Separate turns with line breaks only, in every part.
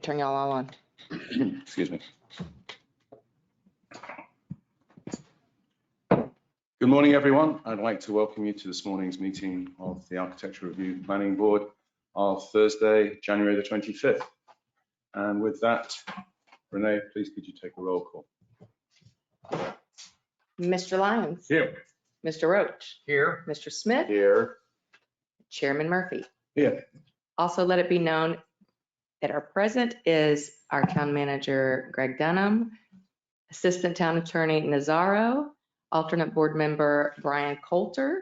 turn y'all all on.
Excuse me. Good morning, everyone. I'd like to welcome you to this morning's meeting of the Architecture Review Planning Board of Thursday, January the 25th. And with that, Renee, please could you take a roll call?
Mr. Lyons.
Here.
Mr. Roach.
Here.
Mr. Smith.
Here.
Chairman Murphy.
Here.
Also let it be known that our present is our town manager, Greg Dunham, assistant town attorney, Nazaro, alternate board member, Brian Coulter,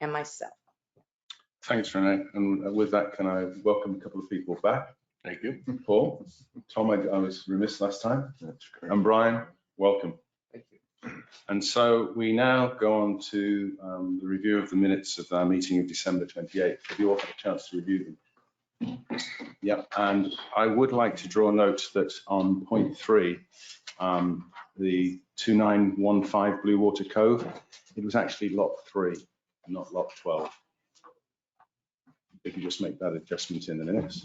and myself.
Thanks, Renee. And with that, can I welcome a couple of people back? Thank you. Paul, Tom, I was remiss last time. That's great. And Brian, welcome.
Thank you.
And so we now go on to the review of the minutes of our meeting of December 28th. Have you all had a chance to review them? Yeah, and I would like to draw note that on point 3, the 2915 Blue Water Cove, it was actually lot 3, not lot 12. We can just make that adjustment in the minutes.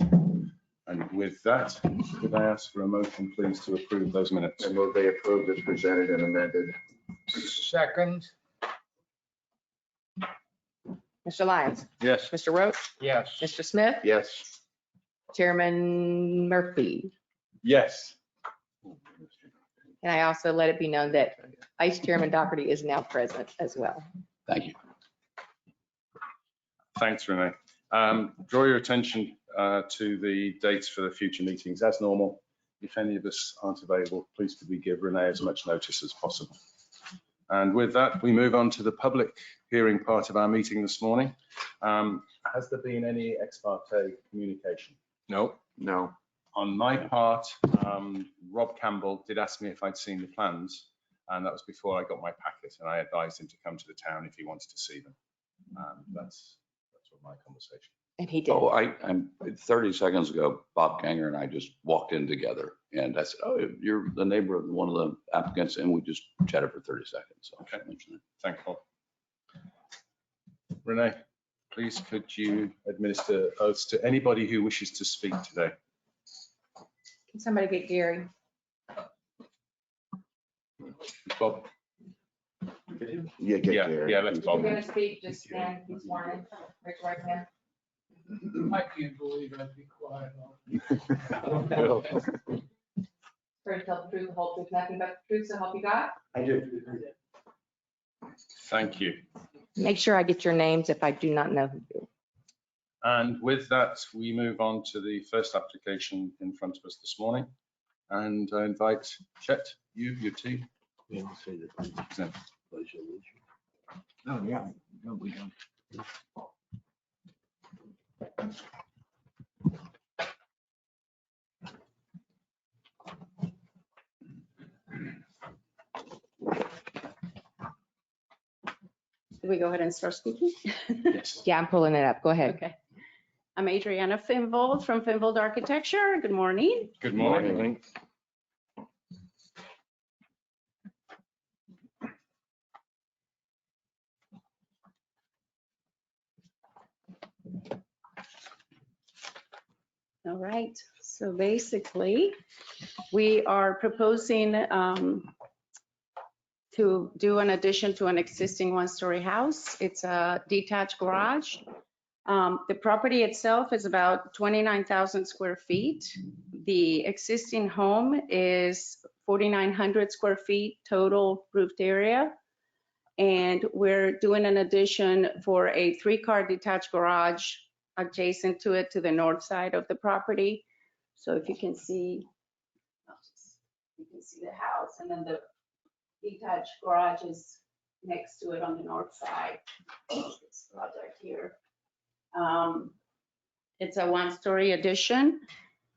And with that, could I ask for a motion, please, to approve those minutes?
I move they approved as presented and amended.
Second.
Mr. Lyons.
Yes.
Mr. Roach.
Yes.
Mr. Smith.
Yes.
Chairman Murphy.
Yes.
And I also let it be known that Vice Chairman Doherty is now present as well.
Thank you. Thanks, Renee. Draw your attention to the dates for the future meetings. As normal, if any of us aren't available, please could we give Renee as much notice as possible. And with that, we move on to the public hearing part of our meeting this morning. Has there been any ex parte communication? No.
No.
On my part, Rob Campbell did ask me if I'd seen the plans, and that was before I got my packet, and I advised him to come to the town if he wanted to see them. That's what my conversation.
And he did.
Oh, I'm 30 seconds ago, Bob Ganger and I just walked in together, and I said, "Oh, you're the neighbor of one of the applicants," and we just chatted for 30 seconds. So
okay, thanks, Bob. Renee, please could you administer oaths to anybody who wishes to speak today?
Can somebody get Gary?
Bob?
Yeah, get there.
Yeah, let's Bob.
If you're going to speak, just stand, be sworn in, raise your right hand.
I can't believe I'd be quiet.
Swear to tell the truth, the whole truth, nothing but the truth, so help you God.
I do.
Thank you.
Make sure I get your names if I do not know who you are.
And with that, we move on to the first application in front of us this morning. And I invite Chet, your team. Present.
Oh, yeah. No, we don't.
Do we go ahead and start speaking?
Yes.
Yeah, I'm pulling it up. Go ahead.
Okay. I'm Adriana Finvold from Finvold Architecture. Good morning.
Good morning.
All right. So basically, we are proposing to do an addition to an existing one-story house. It's a detached garage. The property itself is about 29,000 square feet. The existing home is 4,900 square feet total roofed area. And we're doing an addition for a 3-car detached garage adjacent to it to the north side of the property. So if you can see, you can see the house, and then the detached garage is next to it on the north side. This project here. It's a 1-story addition.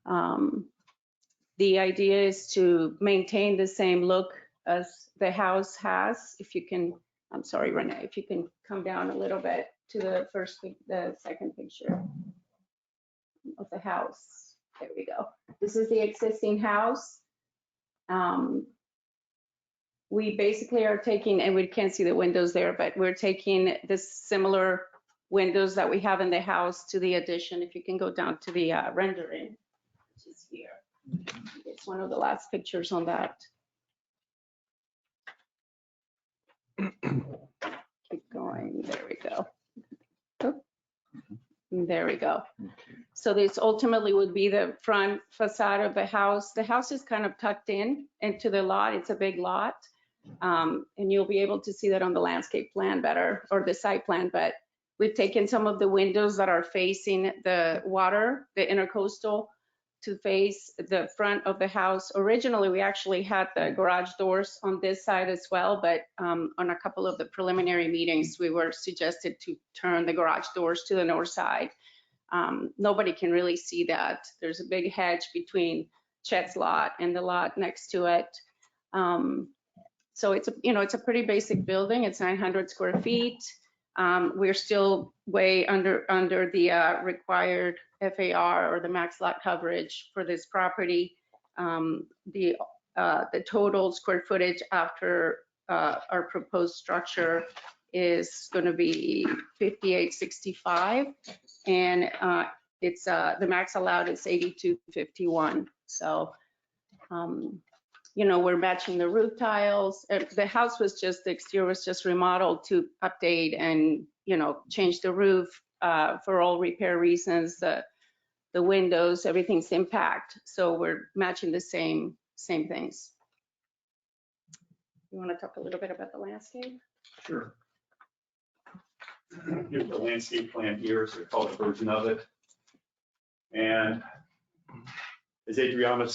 The idea is to maintain the same look as the house has. If you can, I'm sorry, Renee, if you can come down a little bit to the second picture of the house. There we go. This is the existing house. We basically are taking, and we can't see the windows there, but we're taking this similar windows that we have in the house to the addition. If you can go down to the rendering, which is here. It's one of the last pictures on that. Keep going, there we go. Oop. There we go. So this ultimately would be the front facade of the house. The house is kind of tucked in into the lot. It's a big lot. And you'll be able to see that on the landscape plan better, or the site plan, but we've taken some of the windows that are facing the water, the intercoastal, to face the front of the house. Originally, we actually had the garage doors on this side as well, but on a couple of the preliminary meetings, we were suggested to turn the garage doors to the north side. Nobody can really see that. There's a big hedge between Chet's lot and the lot next to it. So it's a pretty basic building. It's 900 square feet. We're still way under the required FAR, or the max lot coverage for this property. The total square footage after our proposed structure is going to be 5865, and it's the max allowed is 8251. So we're matching the roof tiles. The house was just, the exterior was just remodeled to update and, change the roof for all repair reasons. The windows, everything's impact. So we're matching the same things. You want to talk a little bit about the landscape?
Sure. Here's the landscape plan here, so it's called a version of it. And as Adriana,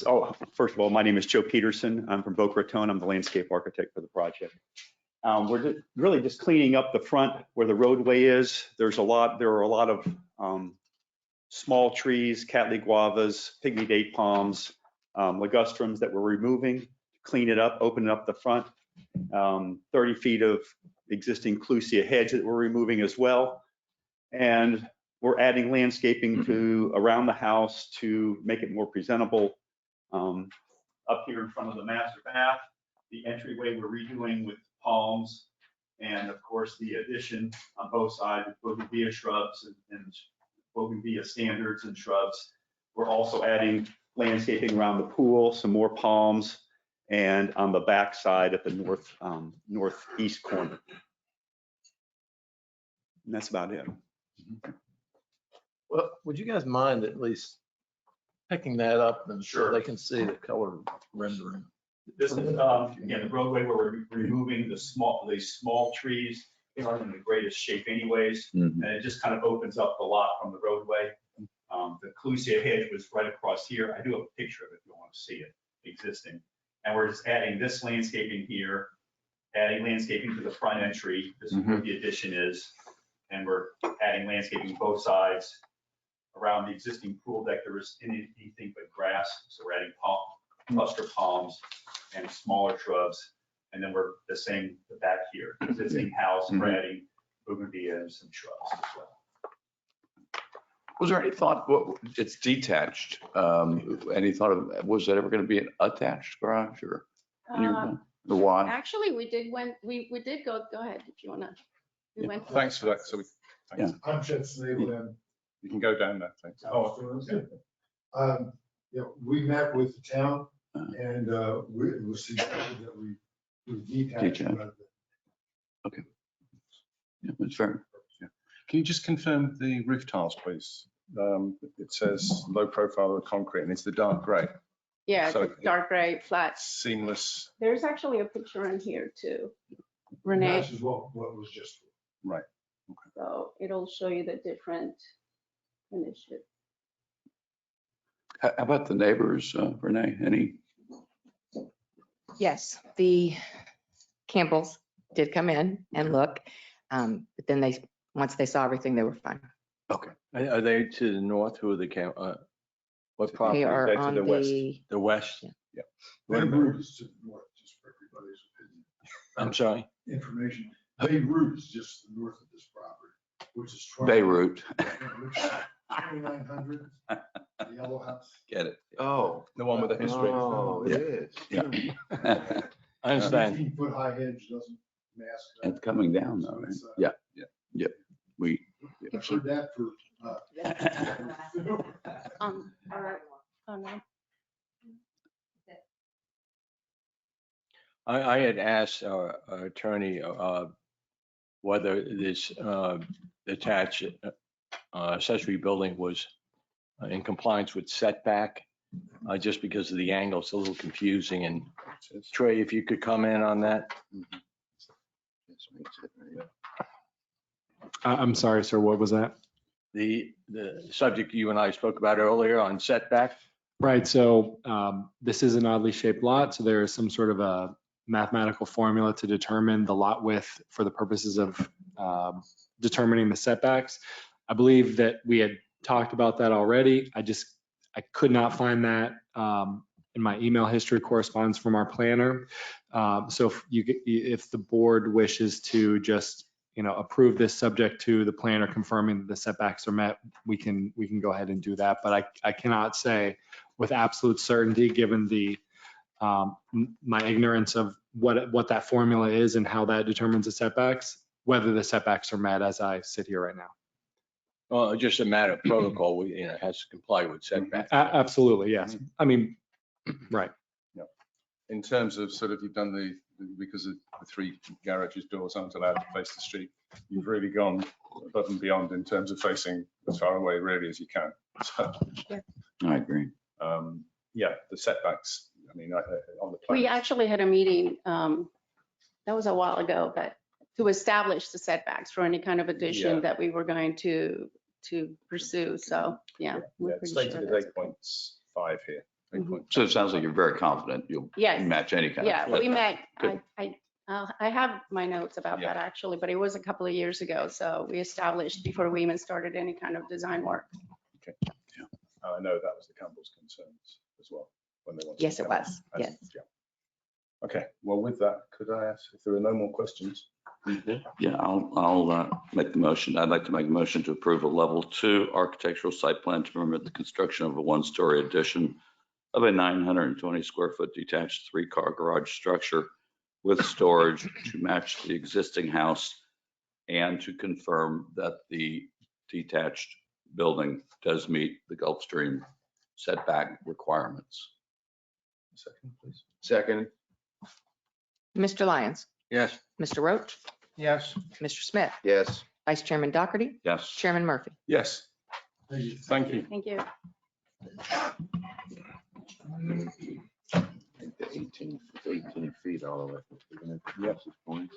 first of all, my name is Joe Peterson. I'm from Boca Raton. I'm the landscape architect for the project. We're really just cleaning up the front where the roadway is. There are a lot of small trees, Cattleya guavas, pygmy date palms, ligustrums that we're removing, clean it up, open up the front. 30 feet of existing clusia hedge that we're removing as well. And we're adding landscaping to around the house to make it more presentable. Up here in front of the master bath, the entryway we're redoing with palms, and of course the addition on both sides with bougainvillea shrubs and bougainvillea standards and shrubs. We're also adding landscaping around the pool, some more palms, and on the back side at the northeast corner. And that's about it.
Well, would you guys mind at least picking that up and so
Sure.
they can see the color rendering?
This is, again, the roadway where we're removing the small trees. They aren't in the greatest shape anyways, and it just kind of opens up the lot from the roadway. The clusia hedge was right across here. I do have a picture of it if you want to see it existing. And we're just adding this landscaping here, adding landscaping to the front entry. This is where the addition is. And we're adding landscaping both sides. Around the existing pool deck, there is anything but grass. So we're adding cluster palms and smaller shrubs. And then we're the same back here. Existing house, we're adding bougainvillea and some shrubs as well.
Was there any thought, it's detached, any thought of, was that ever going to be an attached garage or? Or why?
Actually, we did go ahead if you want to. We went.
Thanks for that. So thanks.
I'm Chet Snable, and
You can go down there. Thanks.
we met with the town, and it was suggested that we detach.
Okay. Yeah, that's fair.
Can you just confirm the roof tiles, please? It says low profile or concrete, and it's the dark grey.
Yeah,
So-
it's dark gray, flat.
Seamless.
There's actually a picture in here too, Renee.
This is what was just.
Right.
So it'll show you the different finishes.
How about the neighbors, Renee? Any?
Yes, the Campbells did come in and look, but then once they saw everything, they were fine.
Okay.
Are they to the north? Who are the what property?
They are
Is that
on
to the west?
the,
The west?
Yeah.
Beirut is to the north, just for everybody's opinion.
I'm sorry?
Information. Beirut is just the north of this property, which is.
Beirut.
2900, the yellow house.
Get it.
Oh,
The one with the history.
Oh, it is.
Yeah.
I understand.
15-foot high hedge doesn't mask that.
It's coming down though, right? Yeah. We.
I've heard that for.
All right. Oh, no.
I had asked our attorney whether this attached accessory building was in compliance with setback, just because of the angle. It's a little confusing. And Trey, if you could comment on that.
I'm sorry, sir, what was that?
The subject you and I spoke about earlier on setback.
Right, so this is an oddly shaped lot, so there is some sort of a mathematical formula to determine the lot width for the purposes of determining the setbacks. I believe that we had talked about that already. I could not find that in my email history correspondence from our planner. So if the board wishes to just, approve this subject to the planner confirming that the setbacks are met, we can go ahead and do that. But I cannot say with absolute certainty, given the my ignorance of what that formula is and how that determines the setbacks, whether the setbacks are met as I sit here right now.
Well, just a matter of protocol, it has to comply with setback.
Absolutely, yes. I mean, right.
In terms of sort of, you've done because of the 3 garages doors aren't allowed to face the street, you've really gone above and beyond in terms of facing as far away really as you can. So,
I agree.
yeah, the setbacks, I mean, on the plan.
We actually had a meeting, that was a while ago, but to establish the setbacks for any kind of addition
Yeah.
that we were going to pursue. So, yeah. we're
Yeah,
pretty
it's
sure
stated
that's-
as 8.5 here. 8.5.
So it sounds like you're very confident you'll
Yes.
match any kind of.
Yeah, we met,
Good.
I have my notes about
Yeah.
that actually, but it was a couple of years ago. So we established before we even started any kind of design work.
I know that was the Campbell's concerns as well when they wanted.
Yes,
to
it
come
was.
in.
Yes.
Yeah. Okay, well, with that, could I ask if there are no more questions?
Yeah, I'll make the motion. I'd like to make a motion to approve a level 2 architectural site plan to permit the construction of a 1-story addition of a 920 square foot detached 3-car garage structure with storage to match the existing house and to confirm that the detached building does meet the Gulfstream setback requirements.
Second, please.
Second,
Mr. Lyons,
Yes.
Mr. Roach,
Yes.
Mr. Smith,
yes.
Vice Chairman Doherty,
Yes.
Chairman Murphy.
Yes. Thank you.
Thank you.
I think the 18 feet all the way. Yep. Points.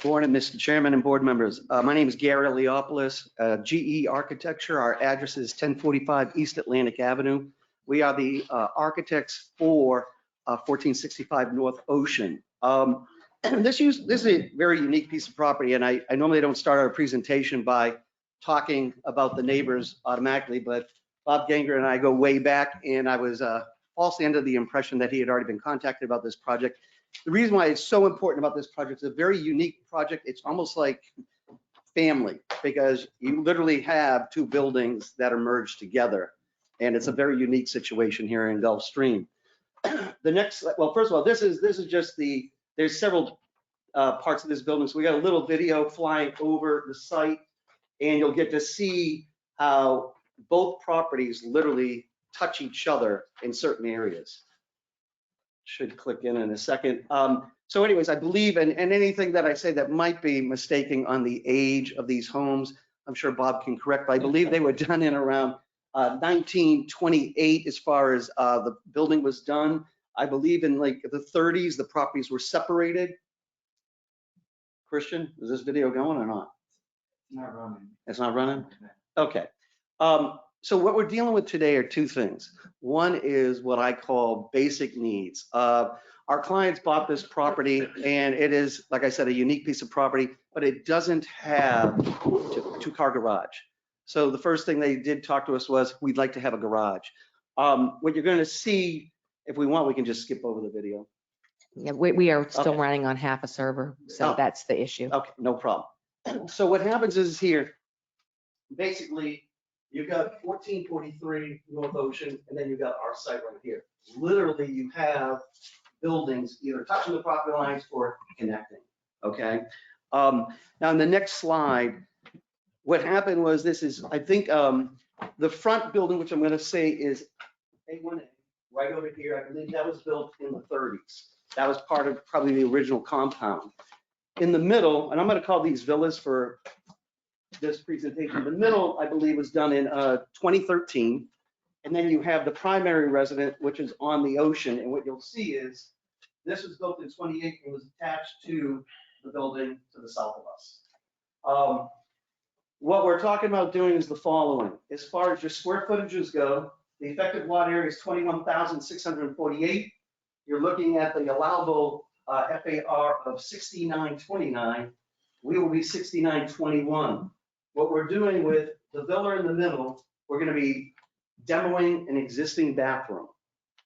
Morning, Mr. Chairman and board members. My name is Gary Leopoulos, GE Architecture. Our address is 1045 East Atlantic Avenue. We are the architects for 1465 North Ocean. This is a very unique piece of property, and I normally don't start our presentation by talking about the neighbors automatically, but Bob Ganger and I go way back, and I was falsely under the impression that he had already been contacted about this project. The reason why it's so important about this project, it's a very unique project. It's almost like family, because you literally have 2 buildings that are merged together, and it's a very unique situation here in Gulfstream. The next, well, first of all, this is just there's several parts of this building. So we got a little video flying over the site, and you'll get to see how both properties literally touch each other in certain areas. Should click in a second. So anyways, I believe, and anything that I say that might be mistaking on the age of these homes, I'm sure Bob can correct, but I believe they were done in around 1928 as far as the building was done. I believe in like the 30s, the properties were separated. Christian, is this video going or not?
It's not running.
It's not running? Okay. So what we're dealing with today are 2 things. One is what I call basic needs. Our clients bought this property, and it is, like I said, a unique piece of property, but it doesn't have 2-car garage. So the first thing they did talk to us was, we'd like to have a garage. What you're going to see, if we want, we can just skip over the video.
Yeah, we are still
Okay.
running on half a server, so
Oh.
that's the issue.
Okay, no problem. So what happens is here, basically, you've got 1443 North Ocean, and then you've got our site right here. Literally, you have buildings either touching the property lines or connecting, okay? Now, in the next slide, what happened was, this is, I think, The front building, which I'm going to say is A1A, right over here, I believe that was built in the 30s. That was part of probably the original compound. In the middle, and I'm going to call these villas for this presentation, the middle, I believe, was done in 2013. And then you have the primary residence, which is on the ocean. And what you'll see is this was built in 28 and was attached to the building to the south of us. What we're talking about doing is the following. As far as your square footages go, the effective lot area is 21,648. You're looking at the allowable FAR of 6929. We will be 6921. What we're doing with the villa in the middle, we're going to be demoing an existing bathroom.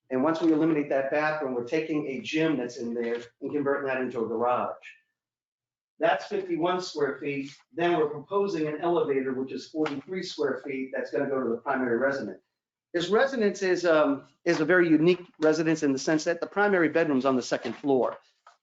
And once we eliminate that bathroom, we're taking a gym that's in there and converting that into a garage. That's 51 square feet. Then we're proposing an elevator, which is 43 square feet. That's going to go to the primary residence. This residence is a very unique residence in the sense that the primary bedroom's on the second floor.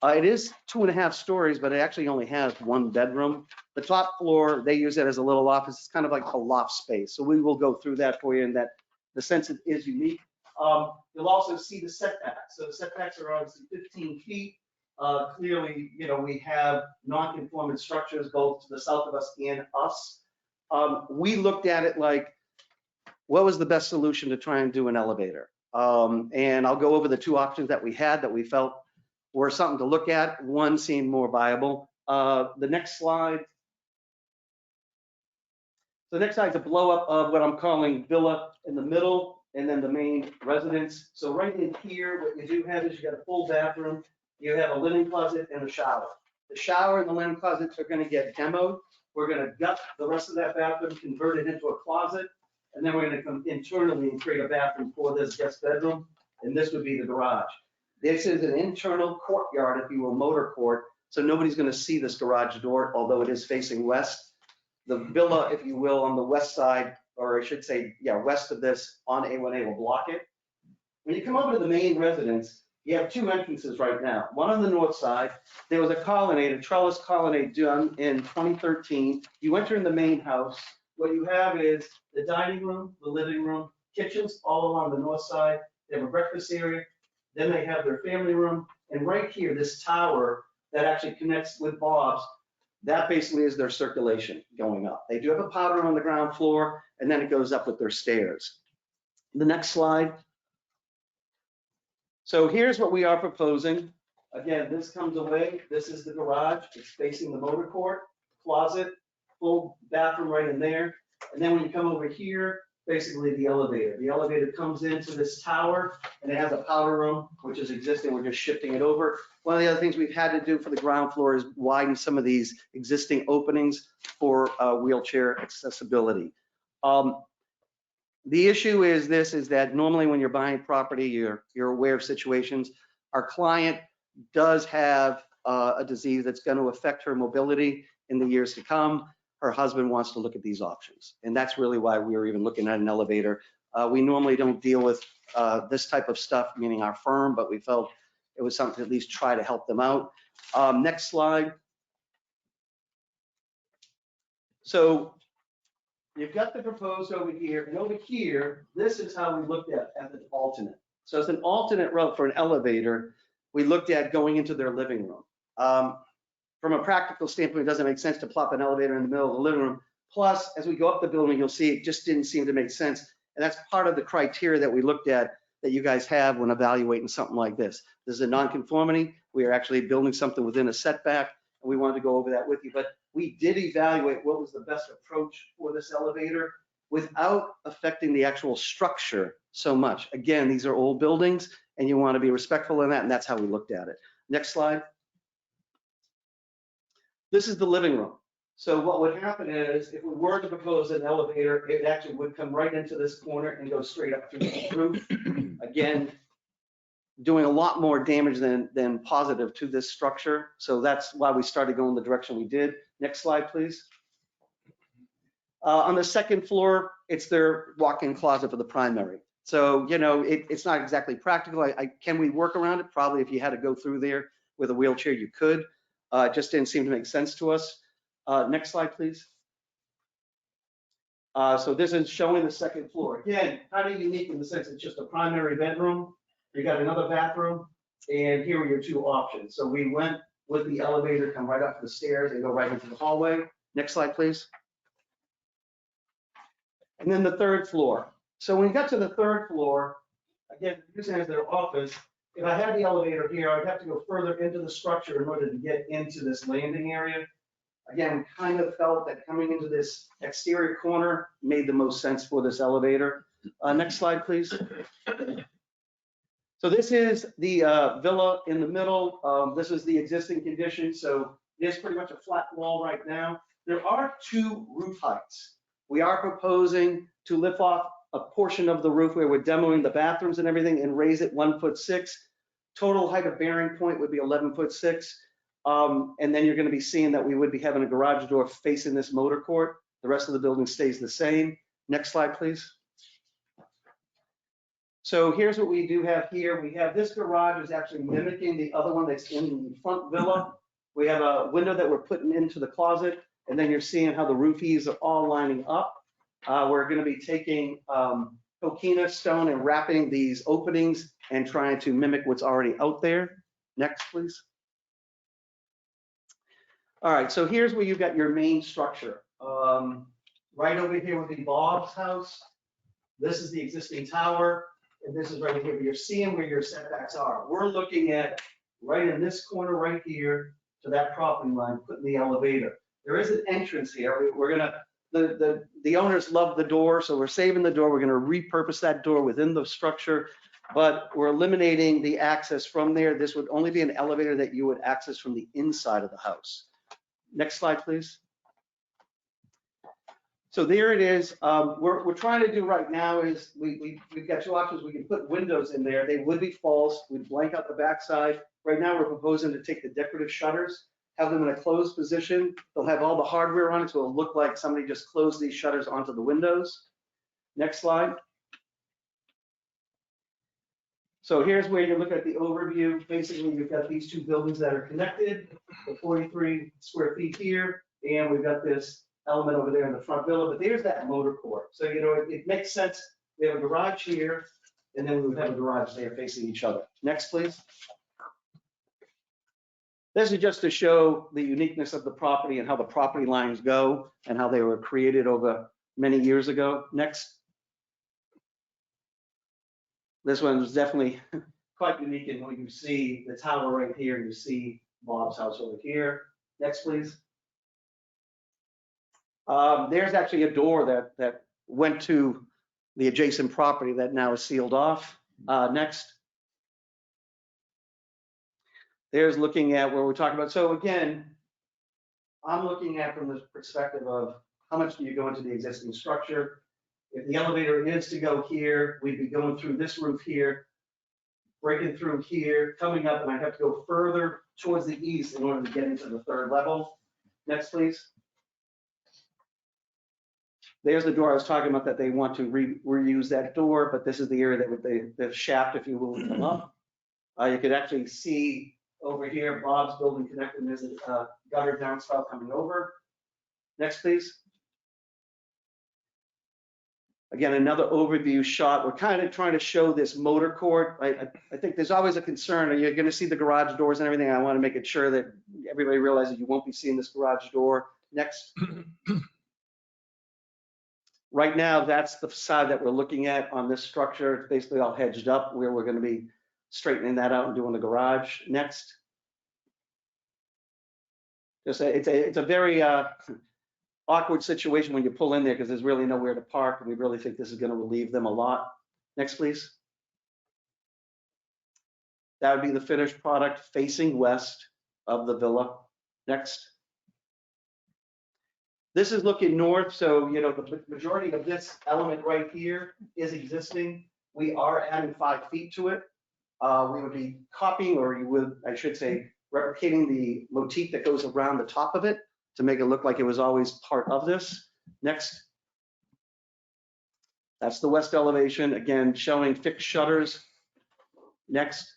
It is 2.5 stories, but it actually only has 1 bedroom. The top floor, they use it as a little office. It's kind of like a loft space. So we will go through that for you in that the sense it is unique. You'll also see the setbacks. So the setbacks are obviously 15 feet. Clearly, you know, we have non-conforming structures both to the south of us and us. We looked at it like, what was the best solution to try and do an elevator? And I'll go over the 2 options that we had that we felt were something to look at. One seemed more viable. The next slide. The next slide is a blow up of what I'm calling villa in the middle and then the main residence. So right in here, what you do have is you got a full bathroom. You have a linen closet and a shower. The shower and the linen closets are going to get demoed. We're going to gut the rest of that bathroom, convert it into a closet, and then we're going to come internally and create a bathroom for this guest bedroom, and this would be the garage. This is an internal courtyard, if you will, motor court, so nobody's going to see this garage door, although it is facing west. The villa, if you will, on the west side, or I should say, yeah, west of this on A1A will block it. When you come over to the main residence, you have 2 entrances right now. One on the north side, there was a colonnade, a trellis colonnade done in 2013. You enter in the main house. What you have is the dining room, the living room, kitchens all along the north side. They have a breakfast area. Then they have their family room. And right here, this tower that actually connects with Bob's, that basically is their circulation going up. They do have a powder room on the ground floor, and then it goes up with their stairs. The next slide. So here's what we are proposing. Again, this comes away. This is the garage. It's facing the motor court, closet, full bathroom right in there. And then when you come over here, basically the elevator. The elevator comes into this tower and it has a powder room, which is existing. We're just shifting it over. One of the other things we've had to do for the ground floor is widen some of these existing openings for wheelchair accessibility. The issue is that normally when you're buying property, you're aware of situations. Our client does have a disease that's going to affect her mobility in the years to come. Her husband wants to look at these options. And that's really why we were even looking at an elevator. We normally don't deal with this type of stuff, meaning our firm, but we felt it was something to at least try to help them out. Next slide. So you've got the proposed over here, and over here, this is how we looked at an alternate. So as an alternate route for an elevator, we looked at going into their living room. From a practical standpoint, it doesn't make sense to plop an elevator in the middle of the living room. Plus, as we go up the building, you'll see it just didn't seem to make sense. And that's part of the criteria that we looked at that you guys have when evaluating something like this. This is a nonconformity. We are actually building something within a setback, and we wanted to go over that with you. But we did evaluate what was the best approach for this elevator without affecting the actual structure so much. Again, these are old buildings, and you want to be respectful in that, and that's how we looked at it. Next slide. This is the living room. So what would happen is if we were to propose an elevator, it actually would come right into this corner and go straight up through the roof. Again, doing a lot more damage than positive to this structure. So that's why we started going the direction we did. Next slide, please. On the second floor, it's their walk-in closet for the primary. So, you know, it's not exactly practical. Can we work around it? Probably if you had to go through there with a wheelchair, you could. It just didn't seem to make sense to us. Next slide, please. So this is showing the second floor. Again, kind of unique in the sense it's just a primary bedroom. You got another bathroom, and here are your two options. So we went with the elevator, come right up the stairs and go right into the hallway. Next slide, please. And then the third floor. So when you got to the third floor, again, using as their office, if I had the elevator here, I'd have to go further into the structure in order to get into this landing area. Again, we kind of felt that coming into this exterior corner made the most sense for this elevator. Next slide, please. So this is the villa in the middle. This is the existing condition. So it is pretty much a flat wall right now. There are two roof heights. We are proposing to lift off a portion of the roof where we're demoing the bathrooms and everything and raise it 1'6". Total height of bearing point would be 11'6". And then you're going to be seeing that we would be having a garage door facing this motor court. The rest of the building stays the same. Next slide, please. So here's what we do have here. We have this garage is actually mimicking the other one that's in the front villa. We have a window that we're putting into the closet, and then you're seeing how the roof eaves are all lining up. We're going to be taking coquina stone and wrapping these openings and trying to mimic what's already out there. Next, please. All right, so here's where you've got your main structure. Right over here would be Bob's house. This is the existing tower, and this is right here. You're seeing where your setbacks are. We're looking at right in this corner right here to that property line, putting the elevator. There is an entrance here. We're gonna, the owners love the door, so we're saving the door. We're gonna repurpose that door within the structure, but we're eliminating the access from there. This would only be an elevator that you would access from the inside of the house. Next slide, please. So there it is. We're trying to do right now is we've got two options. We can put windows in there. They would be false. We'd blank out the backside. Right now, we're proposing to take the decorative shutters, have them in a closed position. They'll have all the hardware on it, so it'll look like somebody just closed these shutters onto the windows. Next slide. So here's where you look at the overview. Basically, you've got these two buildings that are connected, the 43 square feet here, and we've got this element over there in the front villa, but there's that motor court. So, you know, it makes sense. We have a garage here, and then we would have a garage there facing each other. Next, please. This is just to show the uniqueness of the property and how the property lines go and how they were created over many years ago. Next. This one is definitely quite unique in when you see the tower right here, you see Bob's house over here. Next, please. There's actually a door that went to the adjacent property that now is sealed off. Next. There's looking at where we're talking about. So again, I'm looking at from the perspective of how much do you go into the existing structure. If the elevator is to go here, we'd be going through this roof here, breaking through here, coming up, and I have to go further towards the east in order to get into the third level. Next, please. There's the door I was talking about that they want to reuse that door, but this is the area that the shaft, if you will, would come up. You could actually see over here, Bob's building connected, and there's a gutter downspout coming over. Next, please. Again, another overview shot. We're kind of trying to show this motor court. I think there's always a concern. You're going to see the garage doors and everything. I want to make it sure that everybody realizes you won't be seeing this garage door. Next. Right now, that's the side that we're looking at on this structure. It's basically all hedged up where we're going to be straightening that out and doing the garage. Next. It's a very awkward situation when you pull in there because there's really nowhere to park, and we really think this is going to relieve them a lot. Next, please. That would be the finished product facing west of the villa. Next. This is looking north, so you know the majority of this element right here is existing. We are adding 5 feet to it. We would be copying, or you would, I should say, replicating the motif that goes around the top of it to make it look like it was always part of this. Next. That's the west elevation, again, showing fixed shutters. Next.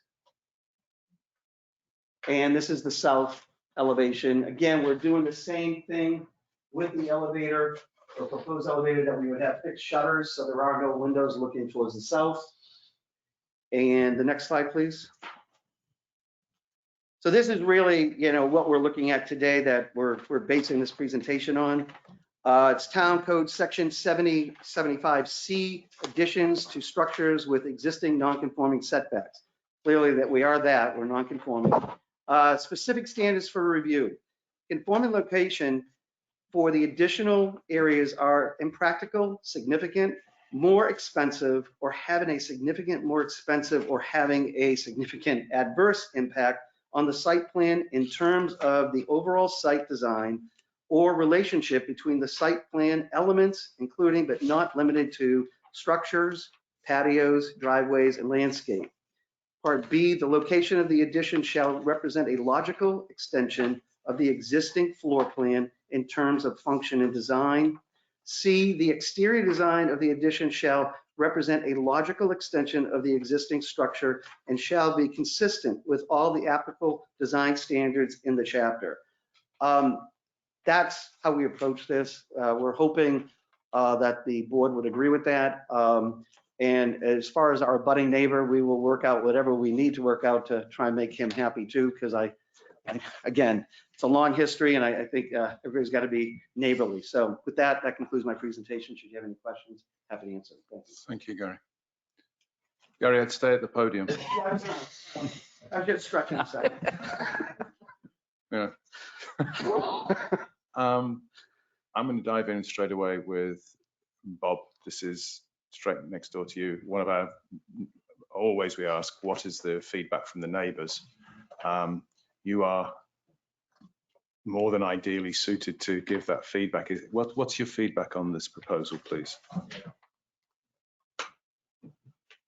And this is the south elevation. Again, we're doing the same thing with the elevator. or proposed elevator that we would have fixed shutters, so there are no windows looking towards the south. And the next slide, please. So this is really, what we're looking at today that we're basing this presentation on. It's Town Code Section 7075C, additions to structures with existing non-conforming setbacks. Clearly that we're non-conforming. Specific standards for review. Conforming location for the additional areas are impractical, significant, more expensive, or having a significant adverse impact on the site plan in terms of the overall site design or relationship between the site plan elements, including but not limited to structures, patios, driveways, and landscape. Part B, the location of the addition shall represent a logical extension of the existing floor plan in terms of function and design. C, the exterior design of the addition shall represent a logical extension of the existing structure and shall be consistent with all the applicable design standards in the chapter. That's how we approach this. We're hoping that the board would agree with that. And as far as our budding neighbor, we will work out whatever we need to work out to try and make him happy too, because again, it's a long history, and I think everybody's got to be neighborly. So with that, that concludes my presentation. Should you have any questions, happy to answer. Thanks.
Thank you, Gary. Gary, I'd stay at the podium.
Yeah, I was just stretching a second.
Yeah. I'm going to dive in straight away with Bob. This is straight next door to you. One of our, always we ask, what is the feedback from the neighbours? You are more than ideally suited to give that feedback. What's your feedback on this proposal, please?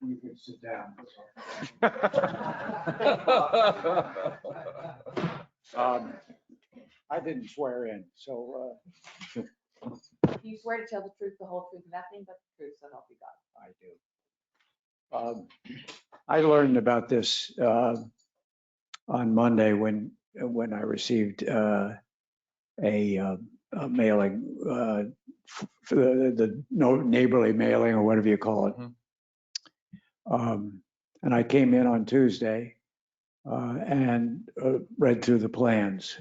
You can sit down.
I didn't swear in, so
You swear to tell the truth, the whole truth, nothing but the truth, so help you God.
I do. I learned about this on Monday when I received a mailing, for the neighborly mailing or whatever you call it. And I came in on Tuesday and read through the plans.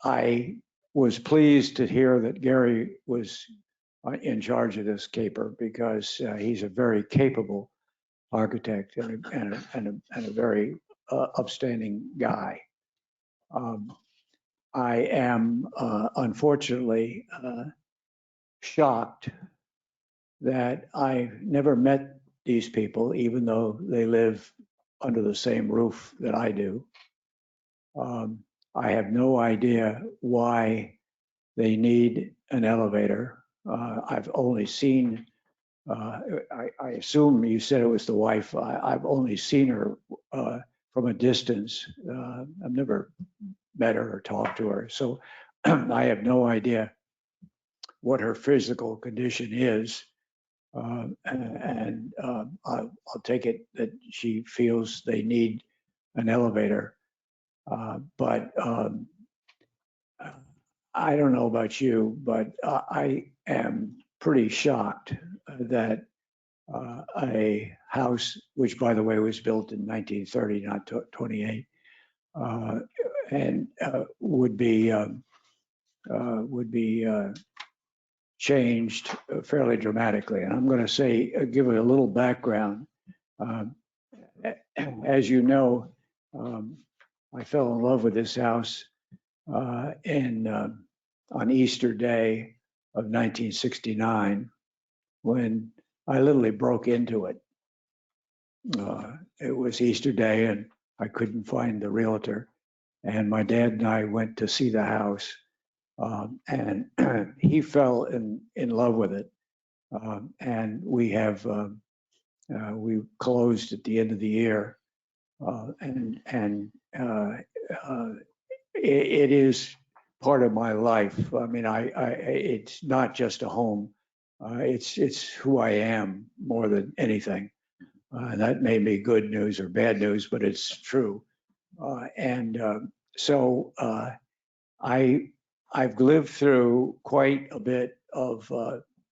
I was pleased to hear that Gary was in charge of this caper, because he's a very capable architect and a very upstanding guy. I am unfortunately shocked that I never met these people, even though they live under the same roof that I do. I have no idea why they need an elevator. I've only seen, I assume you said it was the wife. I've only seen her from a distance. I've never met her or talked to her. So I have no idea what her physical condition is. I'll take it that she feels they need an elevator. But I don't know about you, but I am pretty shocked that a house, which by the way was built in 1930, not 28, and would be changed fairly dramatically. And I'm going to say, give it a little background. As you know, I fell in love with this house on Easter Day of 1969, when I literally broke into it. It was Easter Day and I couldn't find the realtor. And my dad and I went to see the house, and he fell in love with it. And we closed at the end of the year. It is part of my life. I mean, it's not just a home. It's who I am more than anything. That may be good news or bad news, but it's true. So I I've lived through quite a bit of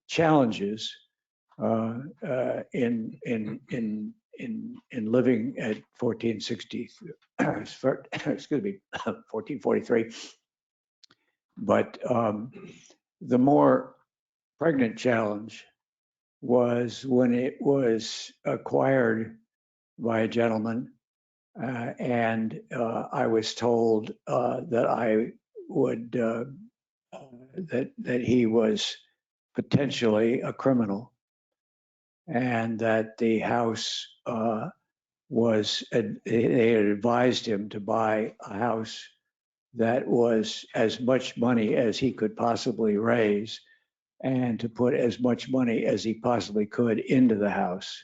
challenges in living at 1460, excuse me, 1443. But the more pregnant challenge was when it was acquired by a gentleman, and I was told that I would that he was potentially a criminal, and that the house they had advised him to buy a house that was as much money as he could possibly raise, and to put as much money as he possibly could into the house,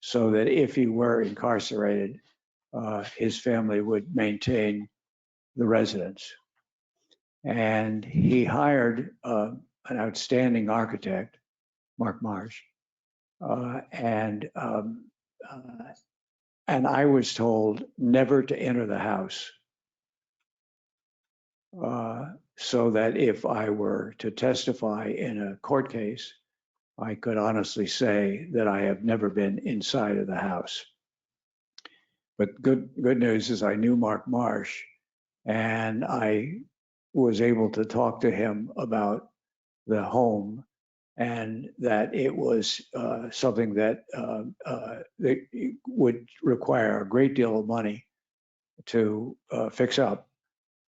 so that if he were incarcerated, his family would maintain the residence. And he hired an outstanding architect, Mark Marsh, and I was told never to enter the house, so that if I were to testify in a court case, I could honestly say that I have never been inside of the house. But good news is I knew Mark Marsh, and I was able to talk to him about the home, and that it was something that would require a great deal of money to fix up,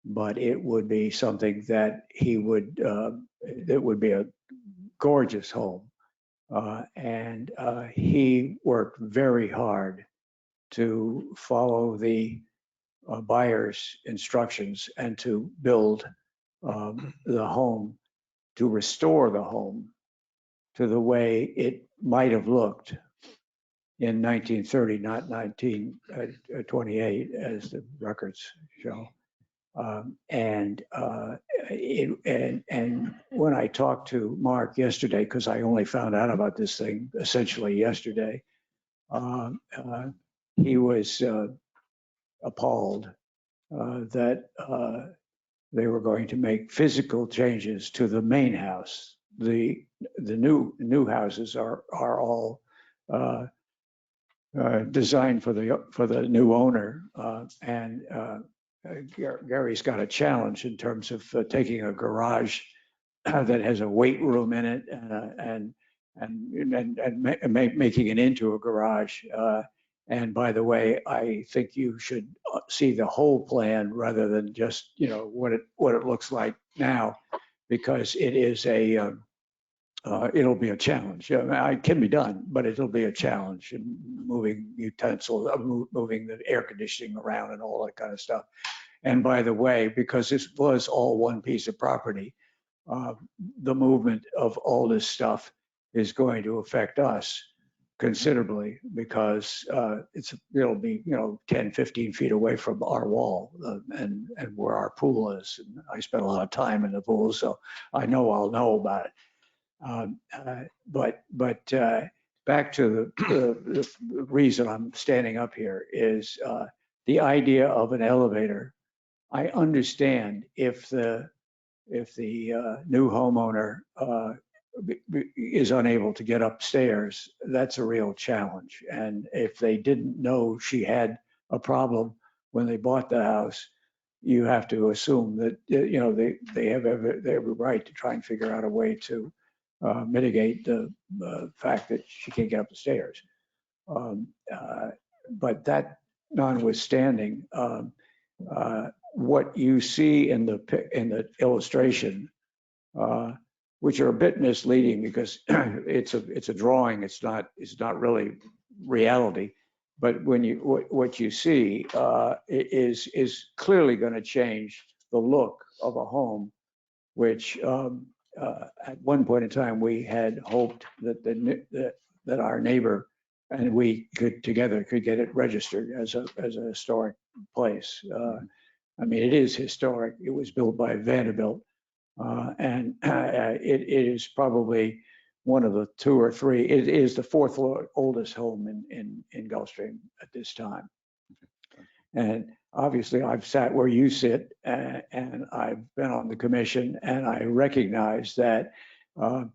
but it would be something that that would be a gorgeous home. And he worked very hard to follow the buyer's instructions and to build the home, to restore the home to the way it might have looked in 1930, not 1928, as the records show. And when I talked to Mark yesterday, because I only found out about this thing essentially yesterday, he was appalled that they were going to make physical changes to the main house. The new houses are all designed for the new owner, and Gary's got a challenge in terms of taking a garage that has a weight room in it and making it into a garage. And by the way, I think you should see the whole plan rather than just what it looks like now, because it is it'll be a challenge. It can be done, but it'll be a challenge in moving utensils, moving the air conditioning around and all that kind of stuff. And by the way, because this was all one piece of property, the movement of all this stuff is going to affect us considerably, because it'll be 10, 15 feet away from our wall and where our pool is. And I spent a lot of time in the pool, so I know I'll know about it. But back to the reason I'm standing up here is the idea of an elevator. I understand if the new homeowner is unable to get upstairs, that's a real challenge. And if they didn't know she had a problem when they bought the house, you have to assume that they have every right to try and figure out a way to mitigate the fact that she can't get up the stairs. But that notwithstanding, what you see in the illustration, which are a bit misleading because it's a drawing, it's not really reality. But what you see is clearly going to change the look of a home, which at one point in time we had hoped that our neighbor and we could together get it registered as a historic place. I mean, it is historic. It was built by Vanderbilt, and it is probably one of the two or three. It is the fourth oldest home in Gulfstream at this time. And obviously, I've sat where you sit, and I've been on the commission, and I recognize that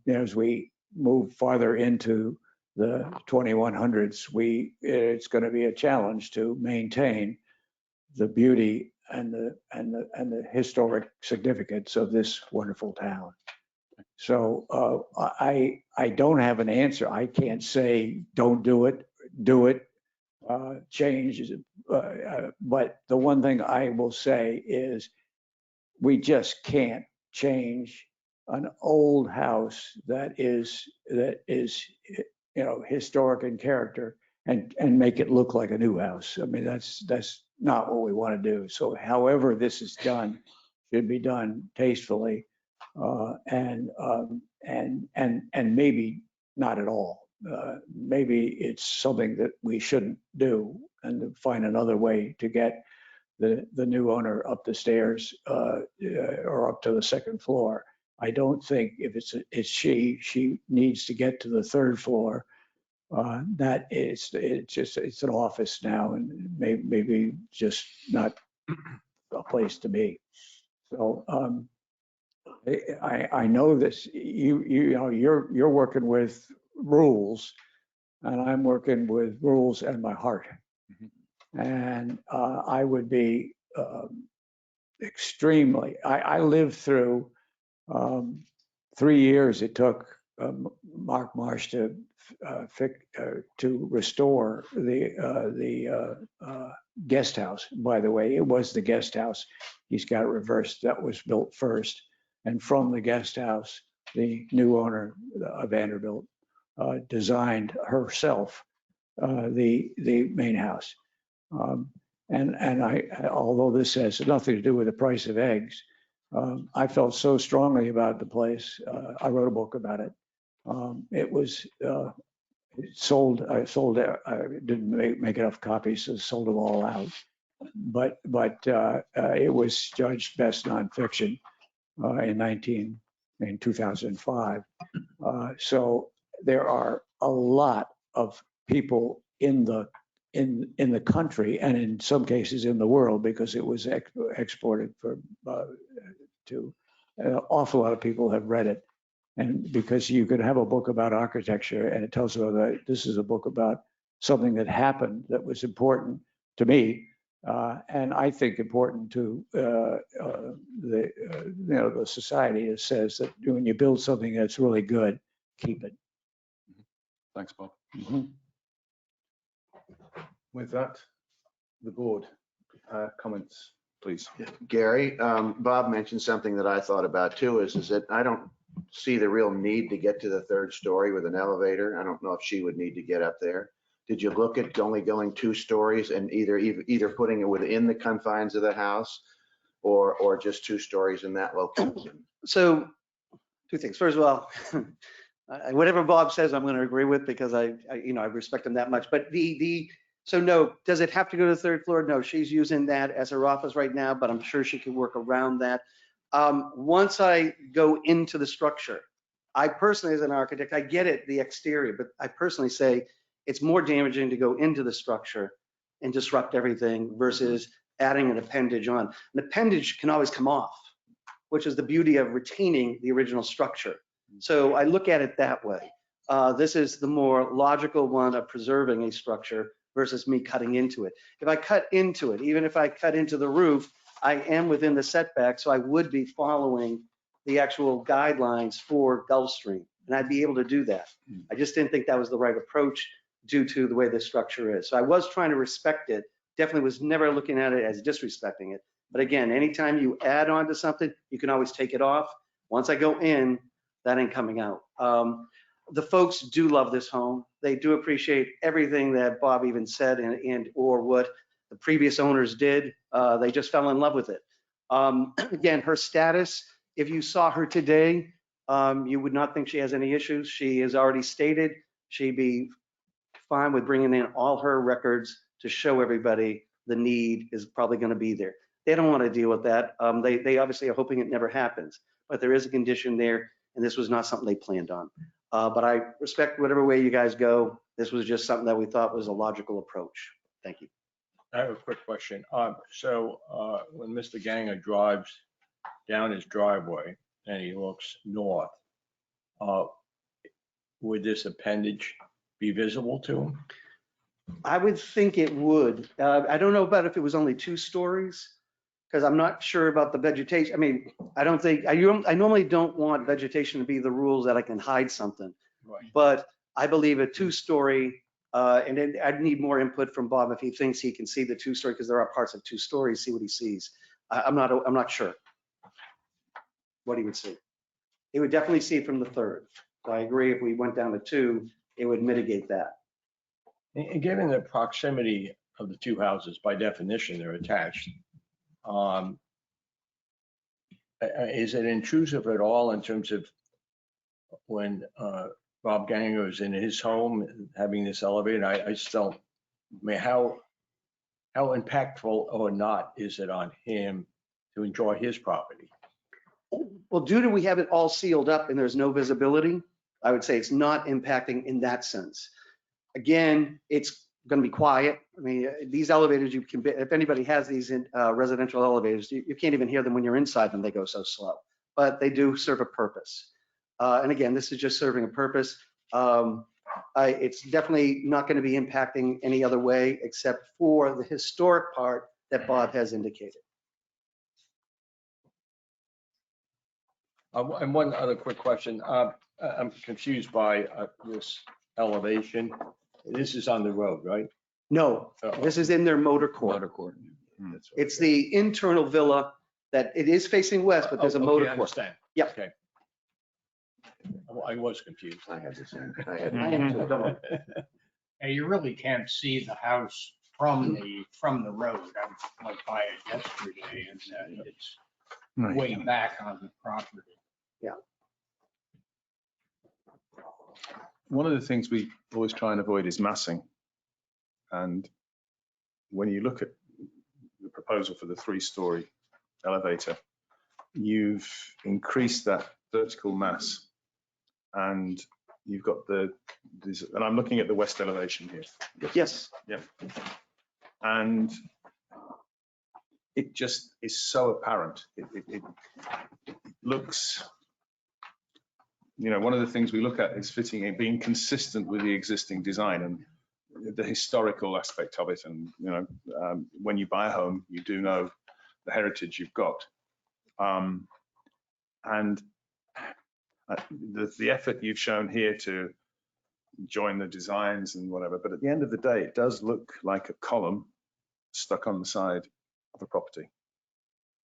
as we move farther into the 2100s, it's going to be a challenge to maintain the beauty and the historic significance of this wonderful town. So I don't have an answer. I can't say don't do it, do it, change. But the one thing I will say is we just can't change an old house that is historic in character and make it look like a new house. I mean, that's not what we want to do. So however this is done should be done tastefully, and maybe not at all. Maybe it's something that we shouldn't do, and to find another way to get the new owner up the stairs or up to the second floor. I don't think if it's she needs to get to the third floor. That it's an office now, and maybe just not a place to be. So I know this. You're working with rules, and I'm working with rules and my heart. And I would be extremely. I lived through 3 years it took Mark Marsh to restore the guest house. By the way, it was the guest house. He's got it reversed. That was built first, and from the guest house, the new owner, Vanderbilt, designed herself the main house. And although this has nothing to do with the price of eggs, I felt so strongly about the place. I wrote a book about it. It was sold. I didn't make enough copies, so sold them all out. But it was judged best nonfiction in 2005. So there are a lot of people in the country, and in some cases in the world, because it was exported to an awful lot of people have read it. And because you could have a book about architecture and it tells you that this is a book about something that happened that was important to me, and I think important to the society. It says that when you build something that's really good, keep it.
Thanks, Bob.
Mhm.
With that, the board, comments, please.
Gary, Bob mentioned something that I thought about too, is that I don't see the real need to get to the third story with an elevator. I don't know if she would need to get up there. Did you look at only going 2 stories and either putting it within the confines of the house or just 2 stories in that location?
So 2 things. First of all, whatever Bob says, I'm going to agree with, because I respect him that much. But so no, does it have to go to the 3rd floor? No, she's using that as her office right now, but I'm sure she can work around that. Once I go into the structure, I personally, as an architect, I get it, the exterior, but I personally say it's more damaging to go into the structure and disrupt everything versus adding an appendage on. An appendage can always come off, which is the beauty of retaining the original structure. So I look at it that way. This is the more logical one of preserving a structure versus me cutting into it. If I cut into it, even if I cut into the roof, I am within the setback, so I would be following the actual guidelines for Gulfstream, and I'd be able to do that. I just didn't think that was the right approach due to the way the structure is. So I was trying to respect it, definitely was never looking at it as disrespecting it. But again, anytime you add on to something, you can always take it off. Once I go in, that ain't coming out. The folks do love this home. They do appreciate everything that Bob even said and or what the previous owners did. They just fell in love with it. Again, her status, if you saw her today, you would not think she has any issues. She has already stated she'd be fine with bringing in all her records to show everybody the need is probably going to be there. They don't want to deal with that. They obviously are hoping it never happens, but there is a condition there, and this was not something they planned on. But I respect whatever way you guys go. This was just something that we thought was a logical approach. Thank you.
I have a quick question. So when Mr. Ganger drives down his driveway and he looks north, would this appendage be visible to him?
I would think it would. I don't know about if it was only 2 stories, because I'm not sure about the vegetation. I mean, I don't think, I normally don't want vegetation to be the rules that I can hide something.
Right.
But I believe a 2-story, and then I'd need more input from Bob if he thinks he can see the 2-story, because there are parts of 2 stories, see what he sees. I'm not sure what he would see. He would definitely see it from the 3rd. So I agree, if we went down to 2, it would mitigate that.
And given the proximity of the 2 houses, by definition, they're attached. Is it intrusive at all in terms of when Bob Ganger is in his home having this elevator? I still, I mean, how impactful or not is it on him to enjoy his property?
Well, due to we have it all sealed up and there's no visibility, I would say it's not impacting in that sense. Again, it's going to be quiet. I mean, these elevators, you can, if anybody has these in residential elevators, you can't even hear them when you're inside them. They go so slow, but they do serve a purpose. And again, this is just serving a purpose. It's definitely not going to be impacting any other way except for the historic part that Bob has indicated.
And one other quick question. I'm confused by this elevation. This is on the road, right?
No, this is in their motor court.
Motor court.
It's the internal villa that it is facing west, but there's a motor
I
court.
understand.
Yep.
Okay. I was confused.
I had the same. I had
And you really can't see the house from the road. I went by it yesterday and it's way back on the property.
Yeah.
One of the things we always try and avoid is massing. And when you look at the proposal for the 3-story elevator, you've increased that vertical mass. And you've got and I'm looking at the west elevation here.
Yes.
Yeah. And it just is so apparent. It looks, one of the things we look at is fitting in, being consistent with the existing design and the historical aspect of it. And, when you buy a home, you do know the heritage you've got. And the effort you've shown here to join the designs and whatever, but at the end of the day, it does look like a column stuck on the side of a property.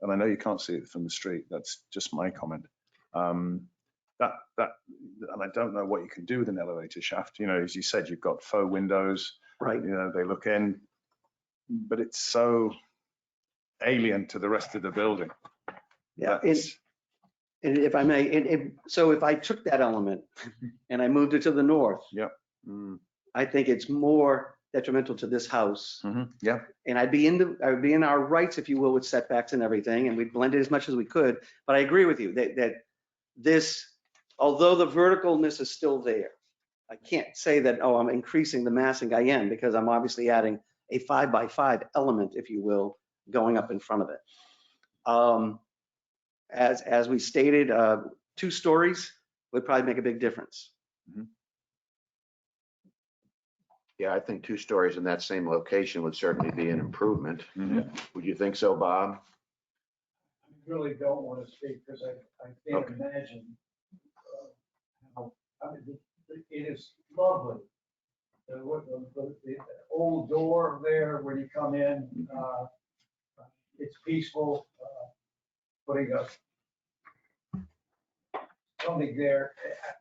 And I know you can't see it from the street. That's just my comment. And I don't know what you can do with an elevator shaft. As you said, you've got faux windows,
right?
They look in, but it's so alien to the rest of the building.
Yeah. And if I may, so if I took that element and I moved it to the north,
yep.
I think it's more detrimental to this house.
Yeah.
And I'd be in our rights, if you will, with setbacks and everything, and we'd blend it as much as we could. But I agree with you that this, although the verticalness is still there, I can't say that, oh, I'm increasing the massing. I am, because I'm obviously adding a 5x5 element, if you will, going up in front of it. As we stated, 2 stories would probably make a big difference.
Yeah, I think 2 stories in that same location would certainly be an improvement. Would you think so, Bob?
I really don't want to speak because I can't imagine how, it is lovely. The old door there when you come in, it's peaceful. Putting up something there,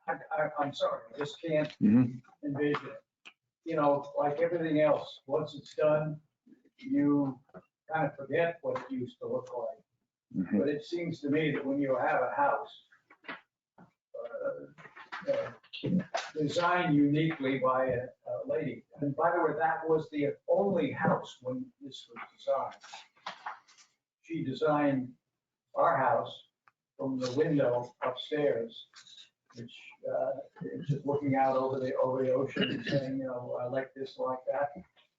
I'm sorry, I just can't envision it. Like everything else, once it's done, you kind of forget what it used to look like. But it seems to me that when you have a house designed uniquely by a lady, and by the way, that was the only house when this was designed. She designed our house from the window upstairs, which is just looking out over the ocean and saying, I like this, like that.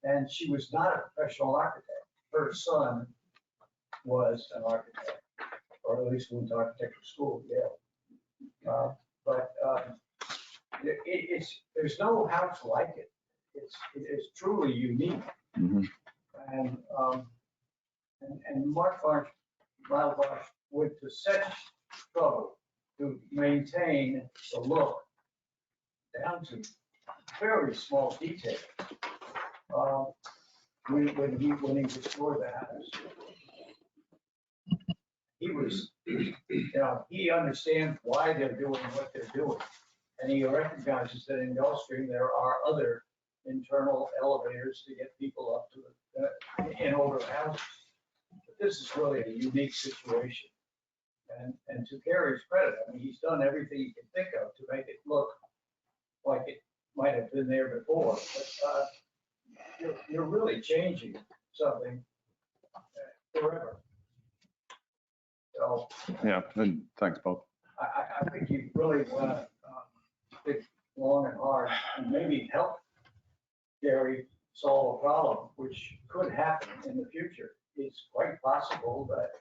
And she was not a professional architect. Her son was an architect, or at least went to architectural school, yeah. There's no house like it. It is truly unique. And Mark Bosch went to such trouble to maintain the look down to very small detail. When he restored the house, he understands why they're doing what they're doing. And he recognizes that in Gulfstream, there are other internal elevators to get people up to in older houses. But this is really a unique situation. And to Gary's credit, I mean, he's done everything he can think of to make it look like it might have been there before. But you're really changing something forever. So
Yeah, and thanks, Bob.
I think you really want to think long and hard and maybe help Gary solve a problem, which could happen in the future. It's quite possible that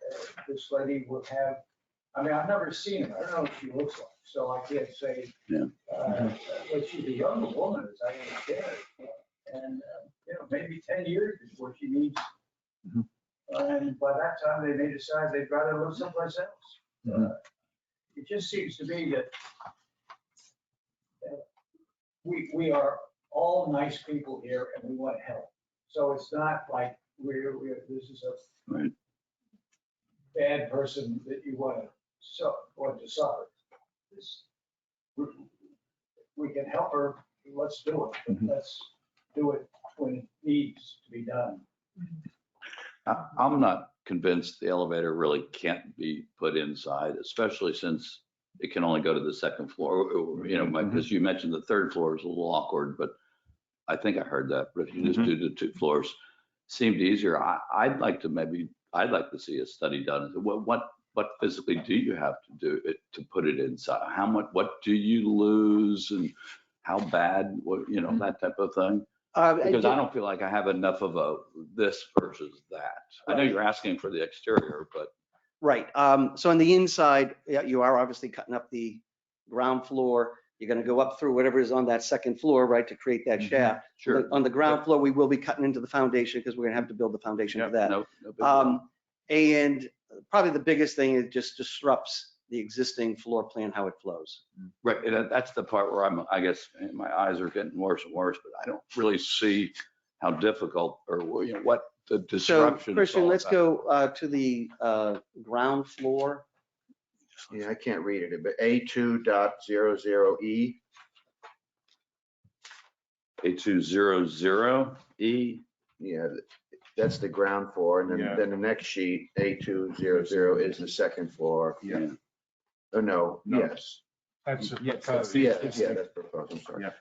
this lady would have, I mean, I've never seen her. I don't know what she looks like, so I can't say.
Yeah.
But she's a younger woman, as I understand it. And, maybe 10 years before she needs. And by that time, they may decide they'd rather live someplace else. It just seems to me that we are all nice people here and we want to help. So it's not like this is a bad person that you want to suffer. We can help her, let's do it. Let's do it when it needs to be done.
I'm not convinced the elevator really can't be put inside, especially since it can only go to the second floor, because you mentioned the third floor is a little awkward, but I think I heard that, but if you just do the 2 floors, seemed easier. I'd like to see a study done. What physically do you have to do to put it inside? What do you lose and how bad, that type of thing? Because I don't feel like I have enough of this versus that. I know you're asking for the exterior, but.
Right. So on the inside, you are obviously cutting up the ground floor. You're going to go up through whatever is on that second floor, right, to create that shaft.
Sure.
On the ground floor, we will be cutting into the foundation because we're going to have to build the foundation for that.
No big deal.
And probably the biggest thing, it just disrupts the existing floor plan, how it flows.
Right, and that's the part where I guess my eyes are getting worse and worse, but I don't really see how difficult or what the disruption.
So Christian, let's go to the ground floor.
Yeah, I can't read it, but A2.00E.
A200E.
Yeah, that's the ground floor. And then the next sheet, A200 is the second floor.
Yeah.
Oh, no, yes.
That's
that's proposed, I'm sorry. Yeah.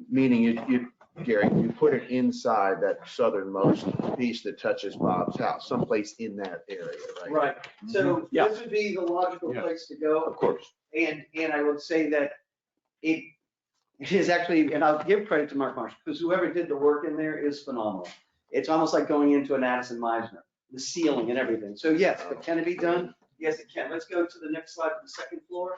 Meaning Gary, you put it inside that southernmost piece that touches Bob's house, someplace in that area, right?
Right. So this would be the logical place to go.
Of course.
And I would say that it is actually, and I'll give credit to Mark Marsh, because whoever did the work in there is phenomenal. It's almost like going into an Addison Meisner, the ceiling and everything. So yes, but can it be done? Yes, it can. Let's go to the next slide for the second floor.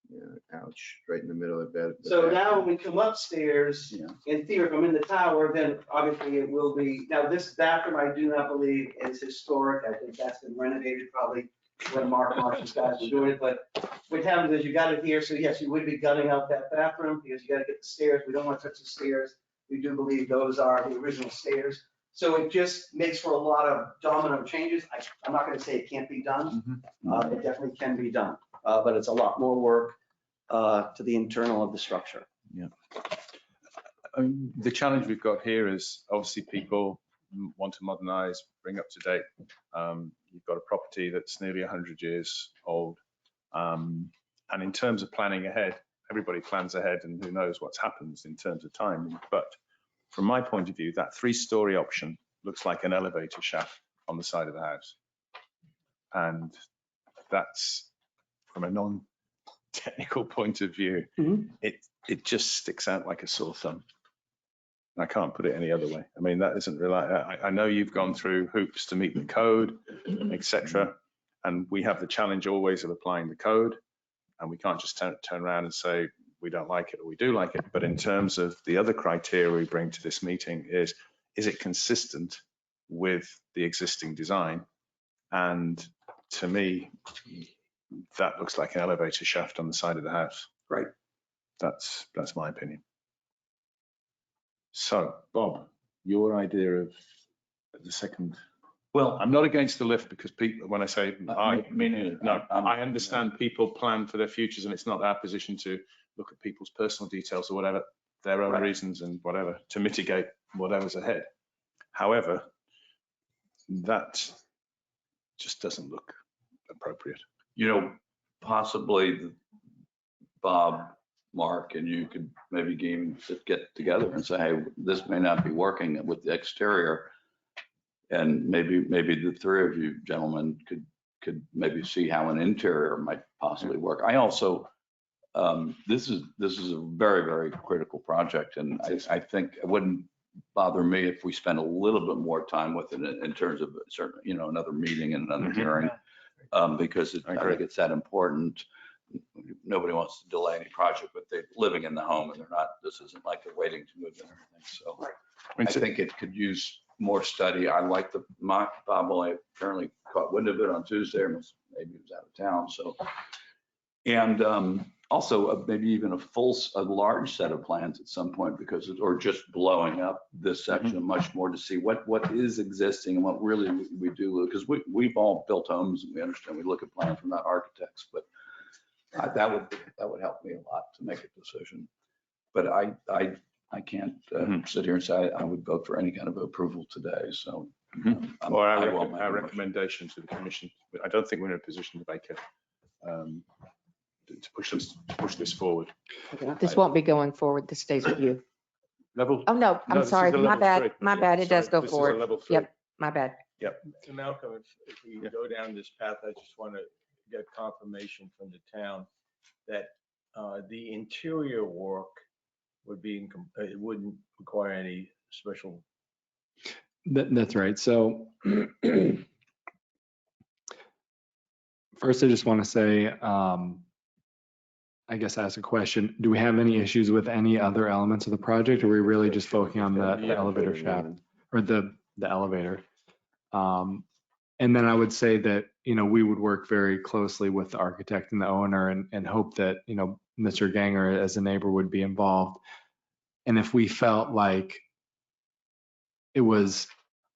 Yeah, ouch, right in the middle of the bed.
So now when we come upstairs, in theory, if I'm in the tower, then obviously it will be, now this bathroom, I do not believe is historic. I think that's been renovated probably when Mark Marsh's guys were doing it. But what happens is you got it here. So yes, you would be gutting out that bathroom because you got to get the stairs. We don't want to touch the stairs. We do believe those are the original stairs. So it just makes for a lot of domino changes. I'm not going to say it can't be done. It definitely can be done, but it's a lot more work to the internal of the structure.
Yeah. The challenge we've got here is obviously people want to modernize, bring up to date. You've got a property that's nearly 100 years old. And in terms of planning ahead, everybody plans ahead and who knows what's happens in terms of time. But from my point of view, that 3-story option looks like an elevator shaft on the side of the house. And that's from a non-technical point of view, it just sticks out like a sore thumb. I can't put it any other way. I mean, that isn't really, I know you've gone through hoops to meet the code, etc. And we have the challenge always of applying the code. And we can't just turn around and say, we don't like it or we do like it. But in terms of the other criteria we bring to this meeting is it consistent with the existing design? And to me, that looks like an elevator shaft on the side of the house.
Right.
That's my opinion. So, Bob, your idea of the second.
Well,
I'm not against the lift because people, when I say I
I'm
understand people plan for their futures and it's not our position to look at people's personal details or whatever, their own reasons and whatever to mitigate whatever's ahead. However, that just doesn't look appropriate.
You know, possibly Bob, Mark, and you could maybe get together and say, hey, this may not be working with the exterior. And maybe the three of you gentlemen could maybe see how an interior might possibly work. I also, this is a very, very critical project. And I think it wouldn't bother me if we spend a little bit more time with it in terms of certain, another meeting and another hearing, because I think it's that important. Nobody wants to delay any project, but they're living in the home and this isn't like they're waiting to move in or anything. So I think it could use more study. I like Bob only apparently caught wind of it on Tuesday, or maybe he was out of town. So, and also maybe even a large set of plans at some point, or just blowing up this section much more to see what is existing and what really we do, because we've all built homes and we understand, we look at plans, we're not architects, but that would help me a lot to make a decision. But I can't sit here and say I would vote for any kind of approval today. So,
or our recommendation to the commission. I don't think we're in a position to make it to push this forward.
This won't be going forward. This stays with you.
Level.
Oh, no, I'm sorry. My bad. My bad. It does go forward.
Level 3.
Yep. My bad.
Yep.
So Malcolm, if we go down this path, I just want to get confirmation from the town that the interior work it wouldn't require any special.
That's right. So first, I just want to say, I guess ask a question. Do we have any issues with any other elements of the project? Or are we really just focusing on the elevator shaft or the elevator? And then I would say that, we would work very closely with the architect and the owner and hope that, Mr. Ganger as a neighbor would be involved. And if we felt like it was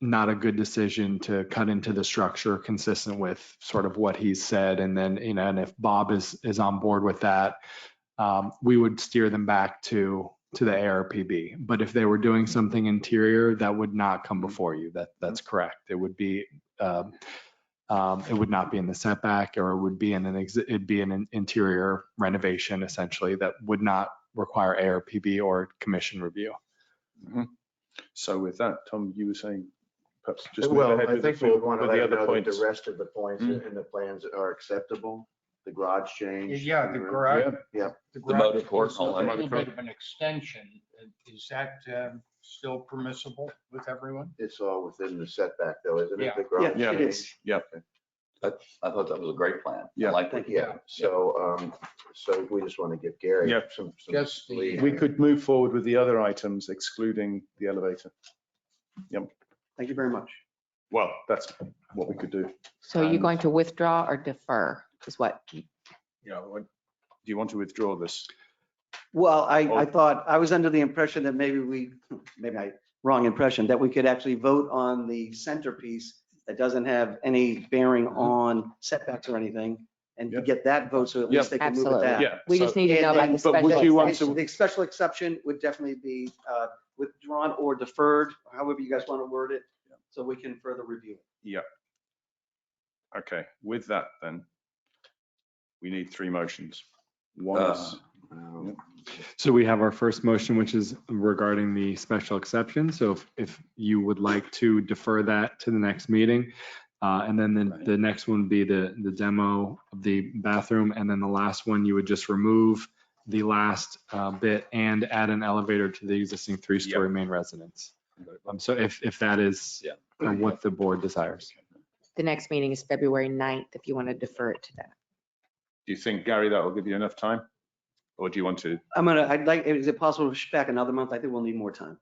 not a good decision to cut into the structure consistent with sort of what he's said, and then, and if Bob is on board with that, we would steer them back to the ARPB. But if they were doing something interior, that would not come before you. That's correct. It would be, it would not be in the setback, or it would be it'd be an interior renovation essentially that would not require ARPB or commission review.
So with that, Tom, you were saying perhaps just
well, I think we would want to let
the
them
other
know that
points.
the rest of the points in the plans are acceptable. The garage change.
Yeah, the garage.
Yeah.
The motor court and all
A
that.
little bit of an extension. Is that still permissible with everyone?
It's all within the setback though, isn't it?
Yeah.
The garage
Yeah, it
change?
is.
Yeah.
I thought that was a great plan.
Yeah.
I like that.
Yeah, so we just want to give Gary
Yeah.
some
Just
lead.
We could move forward with the other items excluding the elevator.
Thank you very much.
Well, that's what we could do.
So you're going to withdraw or defer is what?
Do you want to withdraw this?
Well, I thought, I was under the impression that wrong impression, that we could actually vote on the centerpiece that doesn't have any bearing on setbacks or anything, and get that vote, so at least they can move with
Absolutely.
that.
Yeah.
We just need to know about the
but
special
would you want
exception.
The special exception would definitely be withdrawn or deferred, however you guys want to word it, so we can further review it.
Yeah. Okay, with that then, we need 3 motions. One is,
So we have our first motion, which is regarding the special exception. So if you would like to defer that to the next meeting, and then the next one would be the demo of the bathroom, and then the last one, you would just remove the last bit and add an elevator to the existing 3-story main residence. So if that is what the board desires.
The next meeting is February 9th, if you want to defer it to that.
Do you think, Gary, that will give you enough time? Or do you want to?
I'd like, is it possible to push back another month? I think we'll need more time.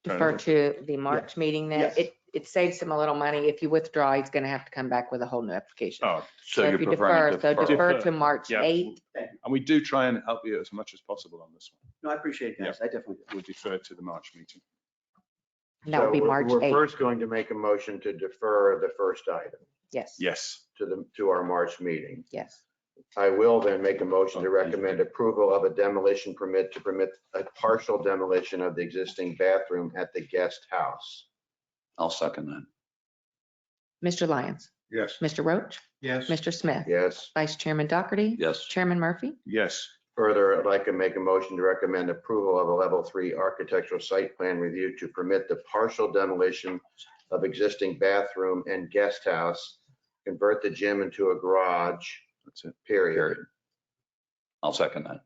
Defer to the March meeting then.
Yes.
It saves him a little money. If you withdraw, he's going to have to come back with a whole new application.
Oh,
So
So
you're
if you
preferring
defer,
to
so defer to March
Yeah.
8th.
and we do try and help you as much as possible on this one.
No, I appreciate it, guys. I definitely do.
We'll defer to the March meeting.
And that would be
So
March
We're
8th.
first going to make a motion to defer the first item
Yes,
Yes.
to our March meeting.
yes.
I will then make a motion to recommend approval of a demolition permit to permit a partial demolition of the existing bathroom at the guest house.
I'll second that.
Mr. Lyons,
Yes.
Mr. Roach,
Yes.
Mr. Smith,
Yes.
Vice Chairman Doherty,
Yes.
Chairman Murphy.
Yes.
Further, I'd like to make a motion to recommend approval of a level 3 architectural site plan review to permit the partial demolition of existing bathroom and guest house, convert the gym into a garage,
That's it.
period.
I'll second that.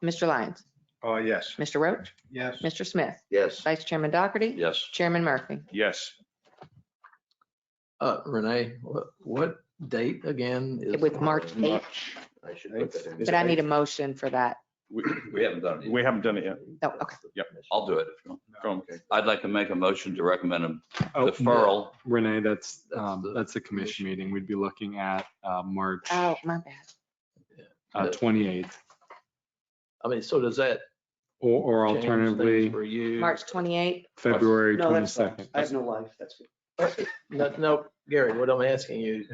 Mr. Lyons,
Oh, yes.
Mr. Roach,
Yes.
Mr. Smith,
Yes.
Vice Chairman Doherty,
Yes.
Chairman Murphy.
Yes.
Renee, what date again?
It was March 8th,
I should put that in.
but I need a motion for that.
We haven't done it
We
yet.
haven't done it yet.
Oh, okay.
I'll do it if you want.
Go on.
I'd like to make a motion to recommend a
Oh,
deferral.
Renee, that's the commission meeting. We'd be looking at March
Oh, my bad.
28th.
I mean, so does that
Or
change things
alternatively,
for you?
March 28th.
February
No, that's fine.
22nd.
I have no life. That's good.
No, Gary, what I'm asking you,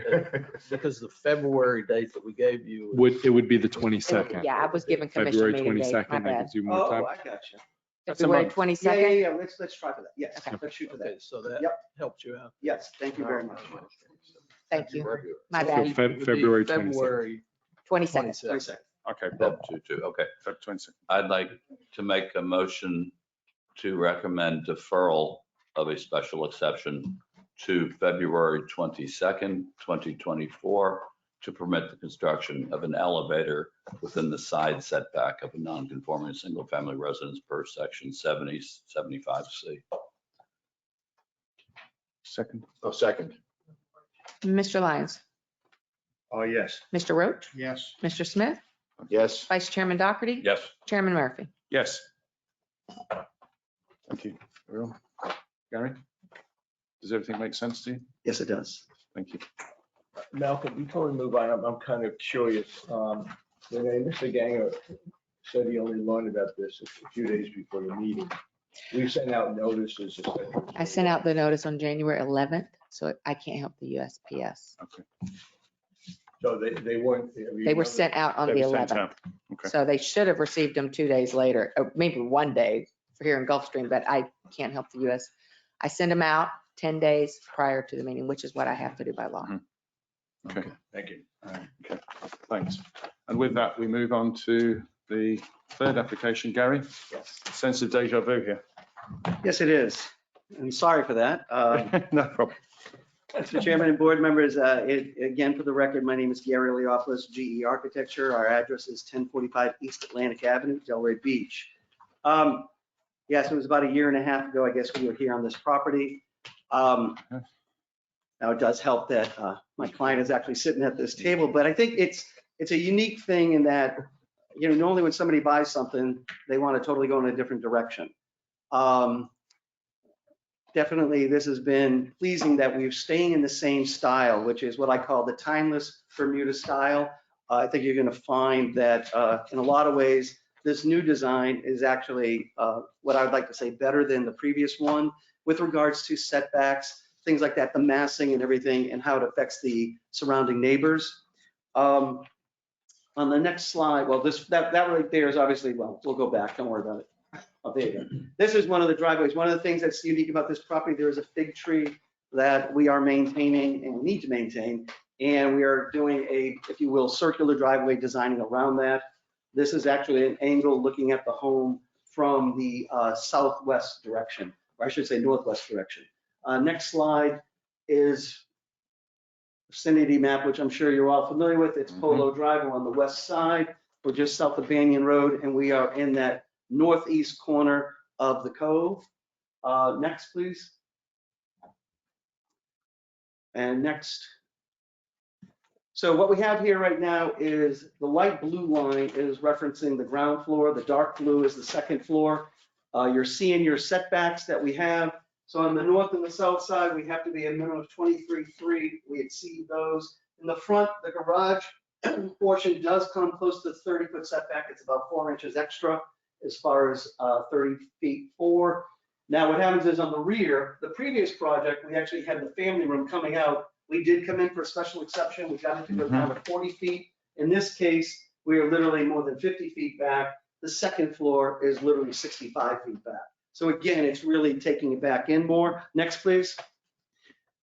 because the February date that we gave you.
It would be the 22nd.
Yeah, I was given commission
February
meeting date. My
22nd, that
bad.
gives you more time.
Oh, I got you.
That's a
February
month.
22nd.
Yeah. Let's try for that. Yes,
Okay.
let's shoot for
Okay,
that.
so that
Yep.
helps you out.
Yes, thank you very much.
Thank you. My
So
bad.
It would be
February 22nd.
February
22nd.
22nd.
Okay.
Feb. 2. Okay.
Feb 20.
I'd like to make a motion to recommend deferral of a special exception to February 22nd, 2024, to permit the construction of an elevator within the side setback of a non-conforming single-family residence per section 7075C.
Second.
Oh, second.
Mr. Lyons,
Oh, yes.
Mr. Roach,
Yes.
Mr. Smith,
Yes.
Vice Chairman Doherty,
Yes.
Chairman Murphy.
Yes. Thank you. Everyone. Gary? Does everything make sense to you?
Yes, it does.
Thank you.
Malcolm, before we move on, I'm kind of curious. Renee, Mr. Ganger said he only learned about this a few days before the meeting. We've sent out notices, et cetera.
I sent out the notice on January 11th, so I can't help the USPS.
Okay.
So they weren't.
They were sent out on
They
the
were sent
11th.
out. Okay.
So they should have received them 2 days later, or maybe one day for here in Gulfstream, but I can't help the US. I send them out 10 days prior to the meeting, which is what I have to do by law.
Okay.
Thank you.
Okay. Thanks. And with that, we move on to the third application. Gary?
Yes.
Sense of deja vu here.
Yes, it is. I'm sorry for that.
No problem.
Mr. Chairman and board members, again, for the record, my name is Gary Leopolis, GE Architecture. Our address is 1045 East Atlantic Avenue, Delray Beach. Yes, it was about a year and a half ago, I guess, we were here on this property. Now, it does help that my client is actually sitting at this table, but I think it's a unique thing in that, normally when somebody buys something, they want to totally go in a different direction. Definitely, this has been pleasing that we're staying in the same style, which is what I call the timeless Bermuda style. I think you're going to find that in a lot of ways, this new design is actually what I would like to say better than the previous one with regards to setbacks, things like that, the massing and everything, and how it affects the surrounding neighbors. On the next slide, well, that right there is obviously, well, we'll go back, don't worry about it. Oh, there you go. This is one of the driveways. One of the things that's unique about this property, there is a fig tree that we are maintaining and we need to maintain. And we are doing a, if you will, circular driveway designing around that. This is actually an angle looking at the home from the southwest direction, or I should say northwest direction. Next slide is vicinity map, which I'm sure you're all familiar with. It's Polo Drive on the west side. We're just south of Banyan Road, and we are in that northeast corner of the cove. Next, please. And next. So what we have here right now is the light blue line is referencing the ground floor. The dark blue is the second floor. You're seeing your setbacks that we have. So on the north and the south side, we have to be a minimum of 23.3. We exceed those. In the front, the garage portion does come close to the 30-foot setback. It's about 4 inches extra as far as 30 feet 4. Now what happens is on the rear, the previous project, we actually had the family room coming out. We did come in for a special exception. We got it to go down to 40 feet. In this case, we are literally more than 50 feet back. The second floor is literally 65 feet back. So again, it's really taking it back in more. Next, please.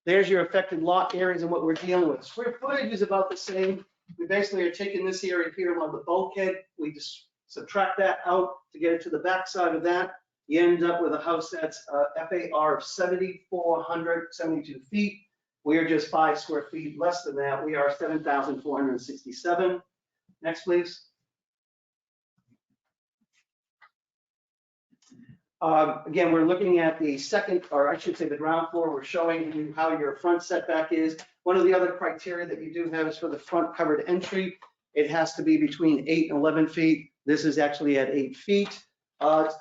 There's your affected lot areas and what we're dealing with. Square footage is about the same. We basically are taking this area here on the bulkhead. We just subtract that out to get it to the back side of that. You end up with a house that's FAR of 7,472 feet. We are just 5 square feet less than that. We are 7,467. Next, please. Again, we're looking at the second, or I should say the ground floor. We're showing you how your front setback is. One of the other criteria that you do have is for the front covered entry. It has to be between 8 and 11 feet. This is actually at 8 feet. It's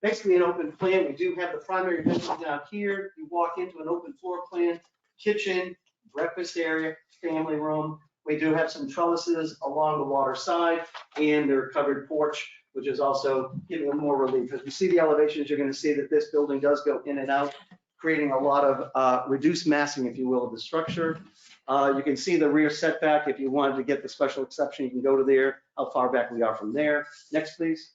basically an open plan. We do have the primary bedroom down here. You walk into an open floor plan, kitchen, breakfast area, family room. We do have some trellises along the water side and their covered porch, which is also giving them more relief. As we see the elevations, you're going to see that this building does go in and out, creating a lot of reduced massing, if you will, of the structure. You can see the rear setback. If you wanted to get the special exception, you can go to there, how far back we are from there. Next, please.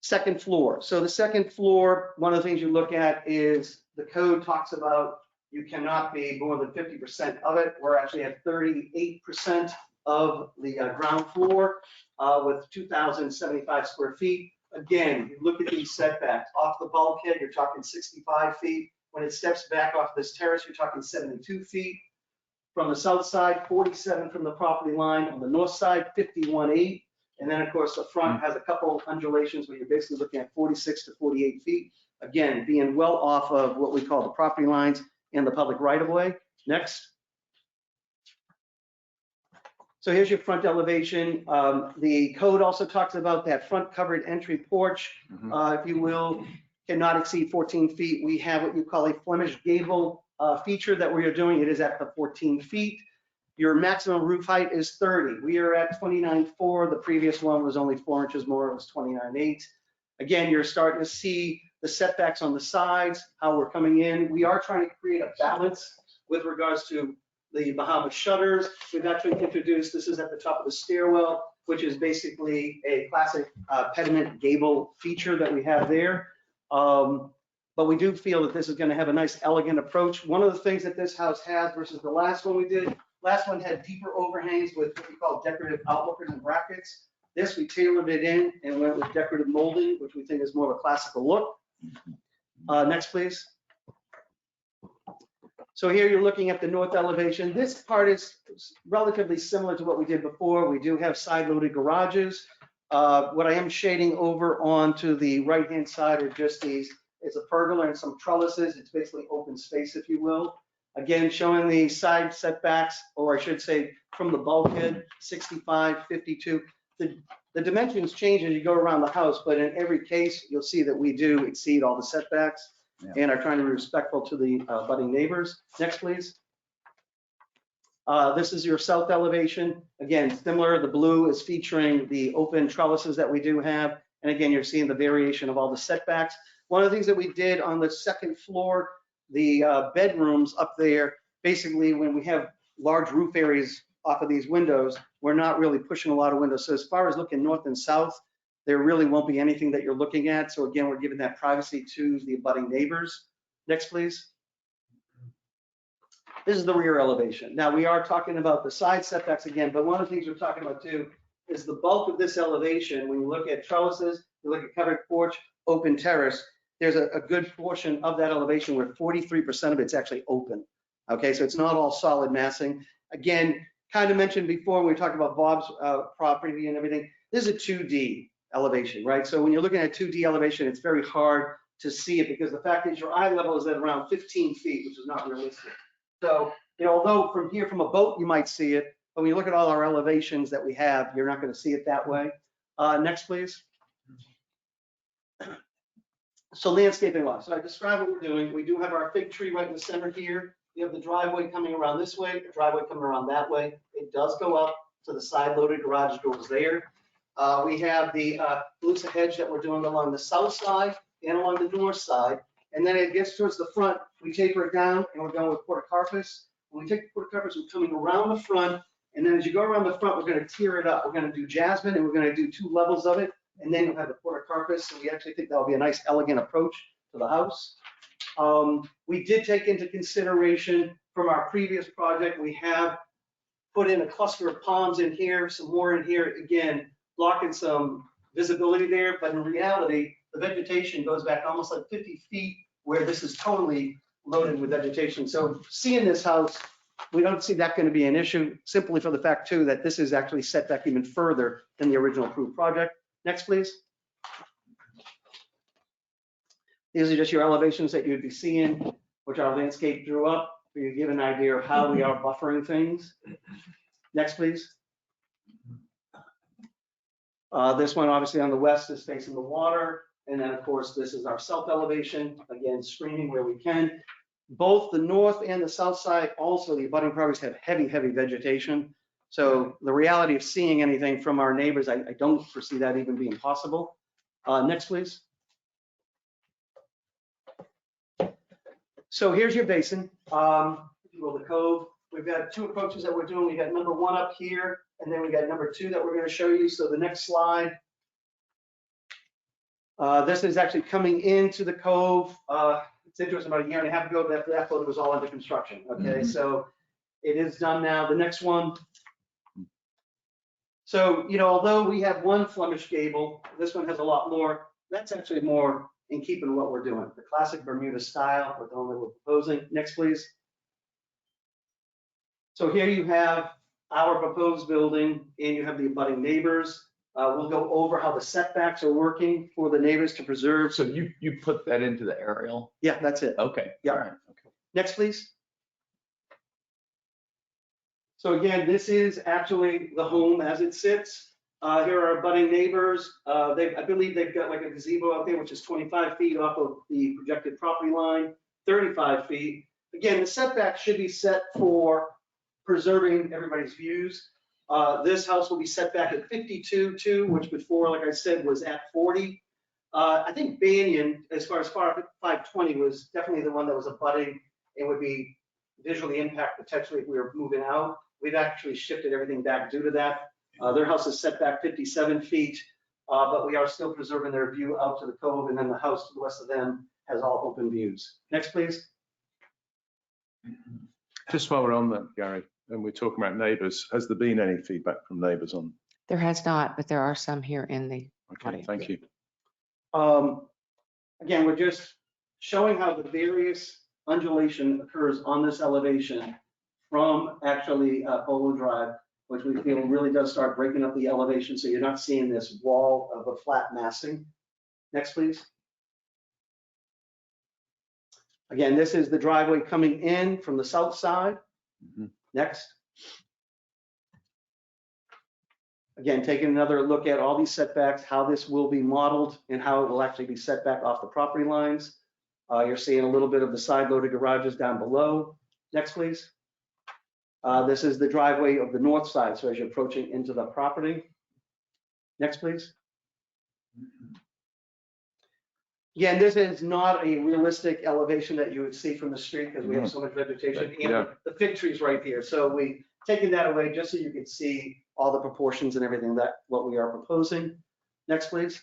Second floor. So the second floor, one of the things you look at is the code talks about you cannot be more than 50% of it. We're actually at 38% of the ground floor with 2,075 square feet. Again, you look at these setbacks. Off the bulkhead, you're talking 65 feet. When it steps back off this terrace, you're talking 72 feet. From the south side, 47 from the property line. On the north side, 51.8. And then, of course, the front has a couple undulations where you're basically looking at 46 to 48 feet. Again, being well off of what we call the property lines and the public right-of-way. Next. So here's your front elevation. The code also talks about that front covered entry porch, if you will, cannot exceed 14 feet. We have what you call a Flemish gable feature that we are doing. It is at the 14 feet. Your maximum roof height is 30. We are at 29.4. The previous one was only 4 inches more. It was 29.8. Again, you're starting to see the setbacks on the sides, how we're coming in. We are trying to create a balance with regards to the Bahama shutters. We've actually introduced, this is at the top of the stairwell, which is basically a classic pediment gable feature that we have there. But we do feel that this is going to have a nice elegant approach. One of the things that this house has versus the last one we did, last one had deeper overhangs with what we call decorative outlookers and brackets. This, we tailored it in and went with decorative molding, which we think is more of a classical look. Next, please. So here you're looking at the north elevation. This part is relatively similar to what we did before. We do have side-loaded garages. What I am shading over onto the right-hand side are just these, it's a pergola and some trellises. It's basically open space, if you will. Again, showing the side setbacks, or I should say from the bulkhead, 65, 52. The dimensions change as you go around the house, but in every case, you'll see that we do exceed all the setbacks and are trying to be respectful to the budding neighbors. Next, please. This is your south elevation. Again, similar, the blue is featuring the open trellises that we do have. And again, you're seeing the variation of all the setbacks. One of the things that we did on the second floor, the bedrooms up there, basically when we have large roof areas off of these windows, we're not really pushing a lot of windows. So as far as looking north and south, there really won't be anything that you're looking at. So again, we're giving that privacy to the abutting neighbors. Next, please. This is the rear elevation. Now we are talking about the side setbacks again, but one of the things we're talking about too is the bulk of this elevation. When you look at trellises, you look at covered porch, open terrace, there's a good portion of that elevation where 43% of it's actually open. Okay, so it's not all solid massing. Again, kind of mentioned before, when we talked about Bob's property and everything, this is a 2D elevation, right? So when you're looking at 2D elevation, it's very hard to see it because the fact is your eye level is at around 15 feet, which is not realistic. So, although from here, from a boat, you might see it, but when you look at all our elevations that we have, you're not going to see it that way. Next, please. So landscaping wise, so I described what we're doing. We do have our fig tree right in the center here. We have the driveway coming around this way, the driveway coming around that way. It does go up to the side loaded garage doors there. We have the Lusa hedge that we're doing along the south side and along the north side. And then it gets towards the front, we taper it down and we're going with portocarpus. When we take the portocarpus, we're coming around the front. And then as you go around the front, we're going to tier it up. We're going to do jasmine and we're going to do 2 levels of it. And then you'll have the portocarpus. So we actually think that'll be a nice, elegant approach to the house. We did take into consideration from our previous project, we have put in a cluster of palms in here, some more in here, again, blocking some visibility there. But in reality, the vegetation goes back almost like 50 feet where this is totally loaded with vegetation. So seeing this house, we don't see that going to be an issue, simply for the fact too that this is actually set back even further than the original approved project. Next, please. These are just your elevations that you'd be seeing, which our landscape drew up for you to give an idea of how we are buffering things. Next, please. This one, obviously on the west, is facing the water. And then, of course, this is our south elevation, again, screening where we can. Both the north and the south side, also the abutting properties have heavy, heavy vegetation. So the reality of seeing anything from our neighbors, I don't foresee that even being possible. Next, please. So here's your basin, the cove. We've got 2 approaches that we're doing. We got number 1 up here, and then we got number 2 that we're going to show you. So the next slide. This is actually coming into the cove. It's interesting, about a year and a half ago, that photo was all under construction. Okay, so it is done now. The next one. So, although we have 1 Flemish gable, this one has a lot more. That's actually more in keeping with what we're doing. The classic Bermuda style with the one that we're proposing. Next, please. So here you have our proposed building and you have the abutting neighbors. We'll go over how the setbacks are working for the neighbors to preserve.
So you put that into the aerial?
Yeah, that's it.
Okay.
Yeah.
All right. Okay.
Next, please. So again, this is actually the home as it sits. Here are our abutting neighbors. I believe they've got like a gazebo out there, which is 25 feet off of the projected property line, 35 feet. Again, the setback should be set for preserving everybody's views. This house will be set back at 52 too, which before, like I said, was at 40. I think Banyan, as far as 520, was definitely the one that was abutting and would be visually impact potentially if we were moving out. We've actually shifted everything back due to that. Their house is set back 57 feet, but we are still preserving their view out to the cove, and then the house to the west of them has all open views. Next, please.
Just while we're on that, Gary, and we're talking about neighbours, has there been any feedback from neighbours on?
There has not, but there are some here in the
Okay,
audience.
thank you.
Again, we're just showing how the various undulation occurs on this elevation from actually Polo Drive, which we feel really does start breaking up the elevation, so you're not seeing this wall of a flat massing. Next, please. Again, this is the driveway coming in from the south side. Next. Again, taking another look at all these setbacks, how this will be modeled and how it will actually be set back off the property lines. You're seeing a little bit of the side loaded garages down below. Next, please. This is the driveway of the north side, so as you're approaching into the property. Next, please. Again, this is not a realistic elevation that you would see from the street because we have so much vegetation. And the fig tree's right here. So we taken that away just so you can see all the proportions and everything that what we are proposing. Next, please.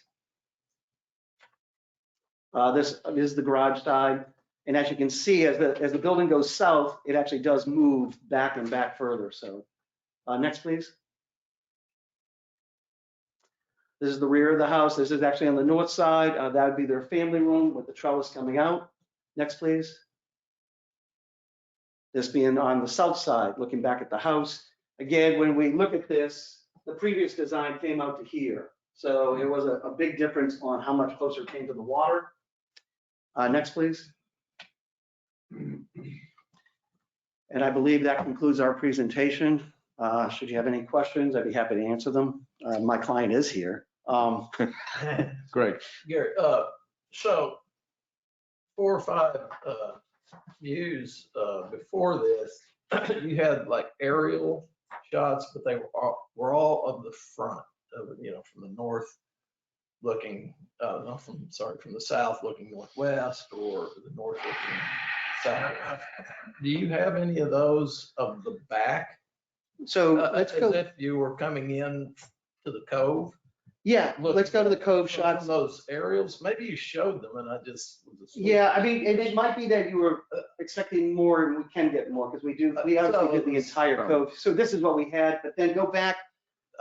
This is the garage side. And as you can see, as the building goes south, it actually does move back and back further. So next, please. This is the rear of the house. This is actually on the north side. That would be their family room with the trellis coming out. Next, please. This being on the south side, looking back at the house. Again, when we look at this, the previous design came out to here. So it was a big difference on how much closer it came to the water. Next, please. And I believe that concludes our presentation. Should you have any questions, I'd be happy to answer them. My client is here.
Great.
Gary, so 4 or 5 views before this, you had like aerial shots, but they were all of the front of, from the north looking, no, from the south looking northwest, or the north looking south. Do you have any of those of the back?
So let's
As
go.
if you were coming in to the cove?
Yeah, let's go to the cove
From
shots.
those aerials, maybe you showed them and I just was asleep.
Yeah, I mean, and it might be that you were expecting more, and we can get more because we obviously did the entire cove. So this is what we had, but then go back.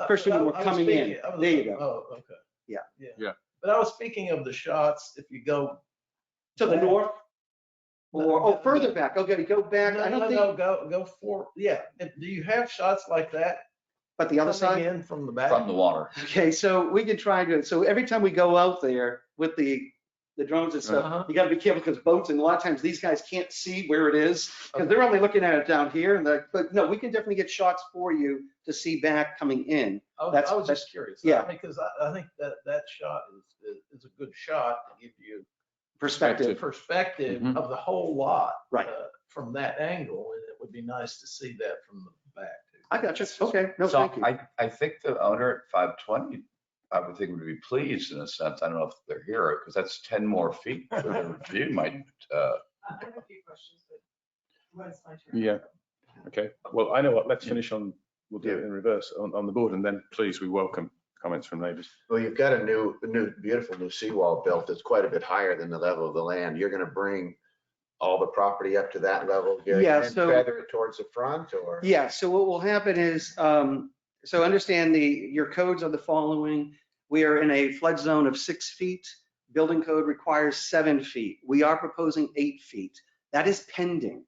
First when we're coming in. There you go.
Oh, okay.
Yeah.
Yeah.
But I was speaking of the shots, if you go.
To the north? Or,
No,
further back. Okay, go back. I don't think,
Go for, yeah. Do you have shots like that?
but the other
Coming
side?
in from the back?
From the water.
Okay, so we can try to, so every time we go out there with the drones and stuff,
Uh-huh.
you gotta be careful because boats, and a lot of times these guys can't see where it is because they're only looking at it down here. And but no, we can definitely get shots for you to see back coming in.
I
That's-
was just curious.
yeah.
Because I think that shot is a good shot to give you
Perspective.
perspective
Mhm.
of the whole lot.
Right.
From that angle, and it would be nice to see that from the back too.
I got you. Okay, no,
So
thank you.
I think the owner at 520, I would think would be pleased in a sense. I don't know if they're here because that's 10 more feet. So the review might,
I have a few questions, but when it's my turn.
Yeah. Okay. Well, I know what. Let's finish on. We'll do it in reverse on the board, and then please, we welcome comments from neighbours.
Well, you've got a beautiful new seawall built that's quite a bit higher than the level of the land. You're gonna bring all the property up to that level, Gary,
Yeah,
and
so-
feather it towards the front, or?
Yeah, so what will happen is, so understand your codes are the following. We are in a flood zone of 6 feet. Building code requires 7 feet. We are proposing 8 feet. That is pending.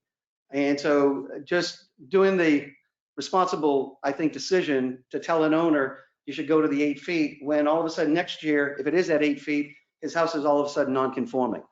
And so just doing the responsible, I think, decision to tell an owner you should go to the 8 feet, when all of a sudden next year, if it is at 8 feet, his house is all of a sudden non-conforming.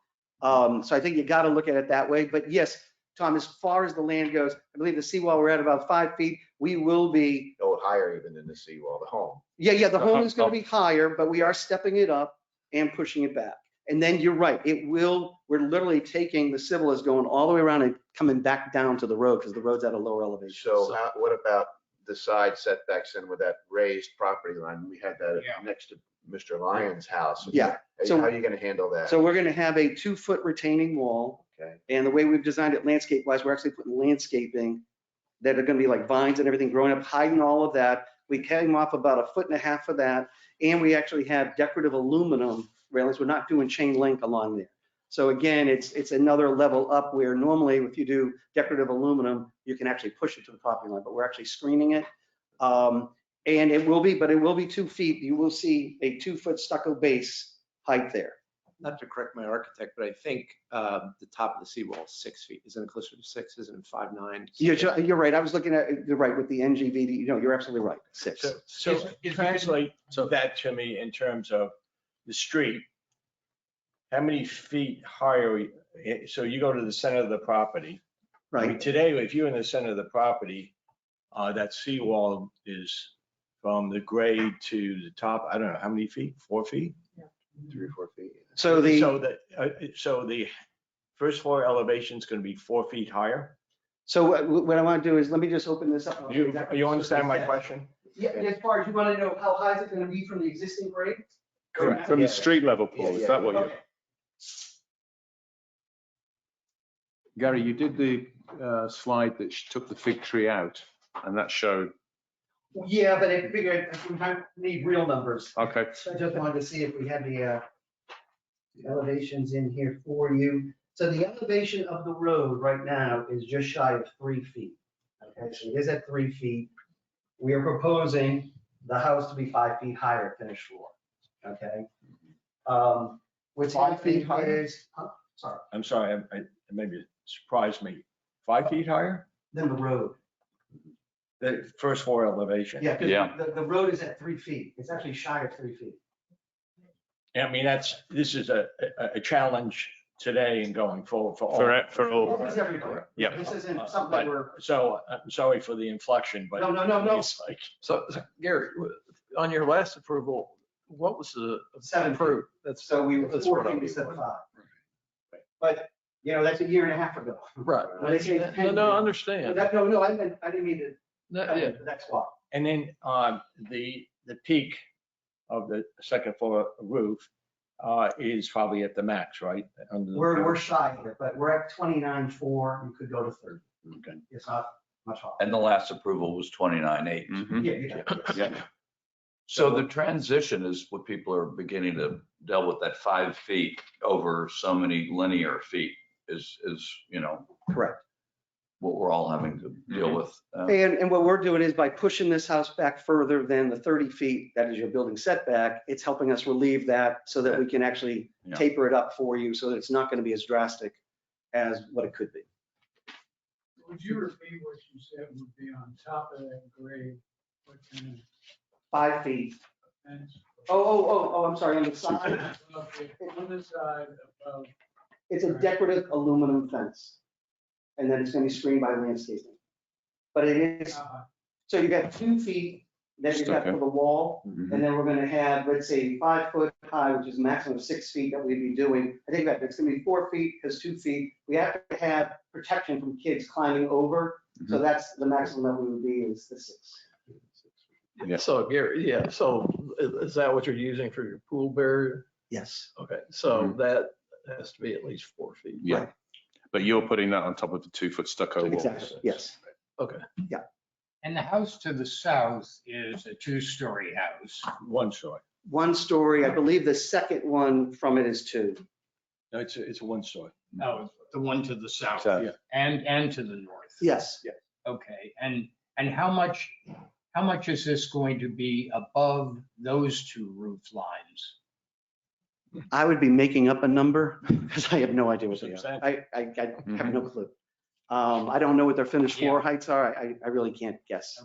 So I think you got to look at it that way. But yes, Tom, as far as the land goes, I believe the seawall, we're at about 5 feet. We will be,
Go higher even than the seawall, the home.
yeah, the home is going to be higher, but we are stepping it up and pushing it back. And then you're right, we're literally taking, the civil is going all the way around and coming back down to the road because the road's at a lower elevation.
So what about the side setbacks and with that raised property line? We had that next to Mr. Lyon's house.
Yeah. So-
How are you gonna handle that?
So we're going to have a 2-foot retaining wall.
Okay.
And the way we've designed it landscape wise, we're actually putting landscaping that are going to be like vines and everything growing up, hiding all of that. We came off about 1.5 feet of that. And we actually have decorative aluminum railings. We're not doing chain link along there. So again, it's another level up where normally if you do decorative aluminum, you can actually push it to the property line, but we're actually screening it. And it will be 2 feet. You will see a 2-foot stucco base height there.
Not to correct my architect, but I think the top of the seawall is 6 feet. Isn't it closer to 6? Isn't it 5'9"?
You're right. I was looking at, you're right, with the NGVD, you're absolutely right, 6.
So translate that to me in terms of the street. How many feet higher? So you go to the center of the property. I mean,
Right.
today, if you're in the center of the property, that seawall is from the grade to the top, I don't know, how many feet? 4 feet?
3 or 4 feet.
So
So the first floor elevation is going to be 4 feet higher?
what I want to do is, let me just open this up.
You understand my question?
Yeah, as far as you want to know, how high is it going to be from the existing grade?
Correct. From the street level, Paul, is that what you're?
Okay.
Gary, you did the slide that took the fig tree out, and that showed.
Yeah, but I figured I need real numbers.
Okay.
So I just wanted to see if we had the elevations in here for you. So the elevation of the road right now is just shy of 3 feet. Okay, so it is at 3 feet. We are proposing the house to be 5 feet higher finished floor. Okay? What's
5 feet
happening
higher?
is, sorry,
I'm sorry, maybe it surprised me. 5 feet higher?
then the road.
The first floor elevation.
Yeah, 'cause
Yeah.
the road is at 3 feet. It's actually shy of 3 feet.
I mean, this is a challenge today and going forward for all.
For all.
This is everywhere.
Yeah.
This isn't
Uh,
something
but-
we're,
So I'm sorry for the inflection, but.
No.
It's like,
So Gary, on your last approval, what was the
7 feet.
approved? That's,
So we were
that's
4
what I
feet
was
instead of
wondering.
5. But, that's a year and a half ago.
Right.
When they say
No,
10
no, I
feet.
understand.
No, I didn't mean to.
No, yeah.
That's why.
and then the peak of the second floor roof is probably at the max, right? Under the-
We're shy of it, but we're at 29.4. You could go to 30.
Okay.
It's not much higher.
And the last approval was 29.8.
Yeah.
So the transition is what people are beginning to deal with, that 5 feet over so many linear feet is,
Correct.
what we're all having to deal with.
And what we're doing is by pushing this house back further than the 30 feet, that is your building setback, it's helping us relieve that so that we can actually
Yeah.
taper it up for you so that it's not going to be as drastic as what it could be.
Would you repeat what you said would be on top of that grade? What kind
5 feet.
of fence?
Oh, I'm sorry, on the side,
Okay, on the side above.
it's a decorative aluminum fence. And then it's going to be screened by landscaping. But it is, so you got 2 feet that you got for the wall.
Mhm.
And then we're gonna have, let's say, 5 foot high, which is a maximum of 6 feet that we'd be doing. I think that it's gonna be 4 feet, because 2 feet, we have to have protection from kids climbing over. So that's the maximum that we would be is the 6.
Yeah.
So Gary, yeah, so is that what you're using for your pool barrier?
Yes.
Okay, so that has to be at least 4 feet.
Yeah. But you're putting that on top of the 2-foot stucco walls.
Exactly, yes.
Okay.
And the house to the south is a 2-story house.
1 story.
1 story, I believe the second one from it is 2.
No, it's a 1 story.
Oh, the one to the south
South.
Yeah.
and to the north.
Yes.
Okay, and how much is this going to be above those 2 roof lines?
I would be making up a number because I have no idea what they are.
Substantial.
I have no clue. I don't know what their finished floor heights are. I really can't guess.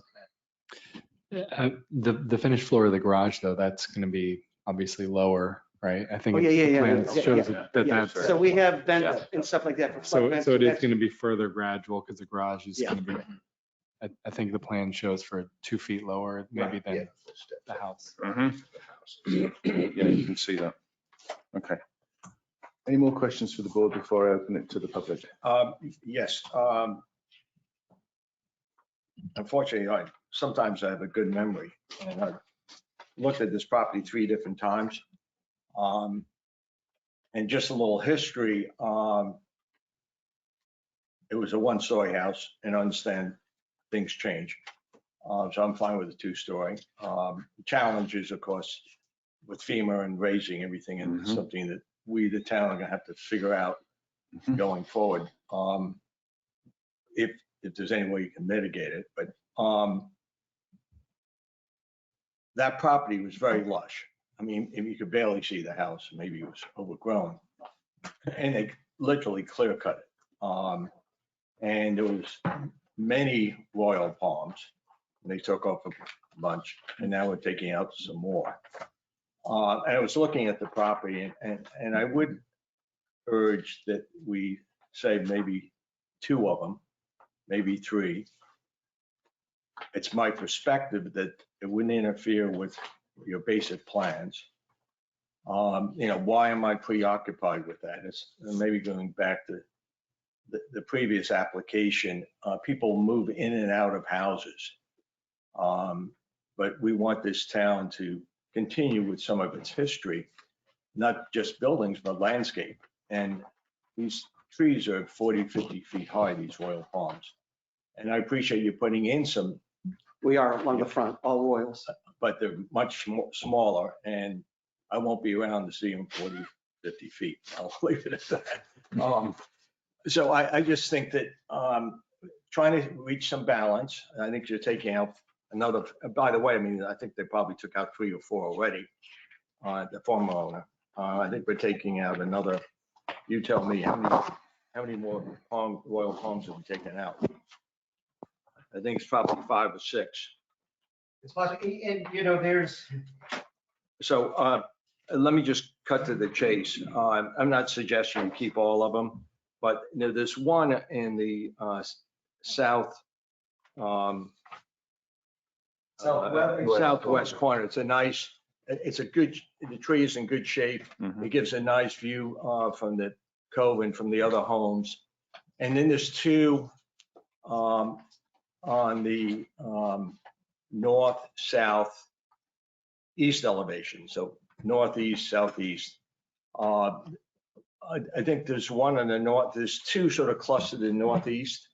The finished floor of the garage, though, that's going to be obviously lower, right? I think
Oh, yeah,
the
yeah.
plan shows
Yeah.
that
Yeah.
that's,
So we have vent and stuff like that. for flood
so
vents,
so it is
that's-
going to be further gradual because the garage is
Yeah.
going to be, I think the plan shows for 2 feet lower maybe
Right, yeah.
than the house.
Yeah, you can see that. Okay. Any more questions for the board before I open it to the public?
Yes. Unfortunately, sometimes I have a good memory, and I've looked at this property 3 different times. And just a little history, it was a 1-story house, and I understand things change. So I'm fine with a 2-story. Challenges, of course, with FEMA and raising everything, and it's something that we, the town, are gonna have to figure out going forward. If there's any way you can mitigate it, but that property was very lush. I mean, if you could barely see the house, maybe it was overgrown. And they literally clear cut it. And there was many royal palms. They took off a bunch, and now we're taking out some more. And I was looking at the property, and I would urge that we say maybe 2 of them, maybe 3. It's my perspective that it wouldn't interfere with your basic plans. Why am I preoccupied with that? It's maybe going back to the previous application. People move in and out of houses. But we want this town to continue with some of its history, not just buildings, but landscape. And these trees are 40, 50 feet high, these royal palms. And I appreciate you putting in some.
We are along the front, all royals.
But they're much smaller, and I won't be around to see them 40, 50 feet. I'll leave it at that. So I just think that trying to reach some balance, I think you're taking out another, by the way, I mean, I think they probably took out 3 or 4 already, the former owner. I think we're taking out another, you tell me, how many more royal palms have we taken out? I think it's probably 5 or 6.
It's possible, and you know, there's,
So let me just cut to the chase. I'm not suggesting you keep all of them, but there's one in the south southwest corner. It's a nice, it's a good, the tree is in good shape. It gives a nice view from the cove and from the other homes. And then there's 2 on the north, south, east elevation. So northeast, southeast. I think there's one on the north, there's 2 sort of clustered in northeast.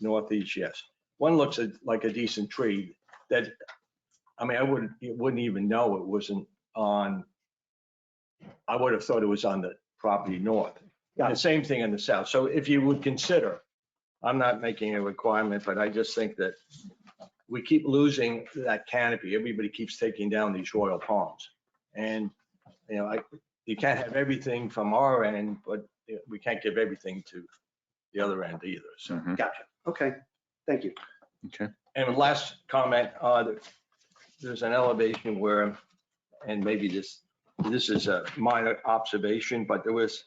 Northeast, yes. One looks like a decent tree that, I mean, wouldn't even know it wasn't on, I would have thought it was on the property north. The same thing in the south. So if you would consider, I'm not making a requirement, but I just think that we keep losing that canopy. Everybody keeps taking down these royal palms. And, you know, you can't have everything from our end, but we can't give everything to the other end either. So,
Gotcha. Okay, thank you.
Okay.
and last comment, there's an elevation where, and maybe this is a minor observation, but there was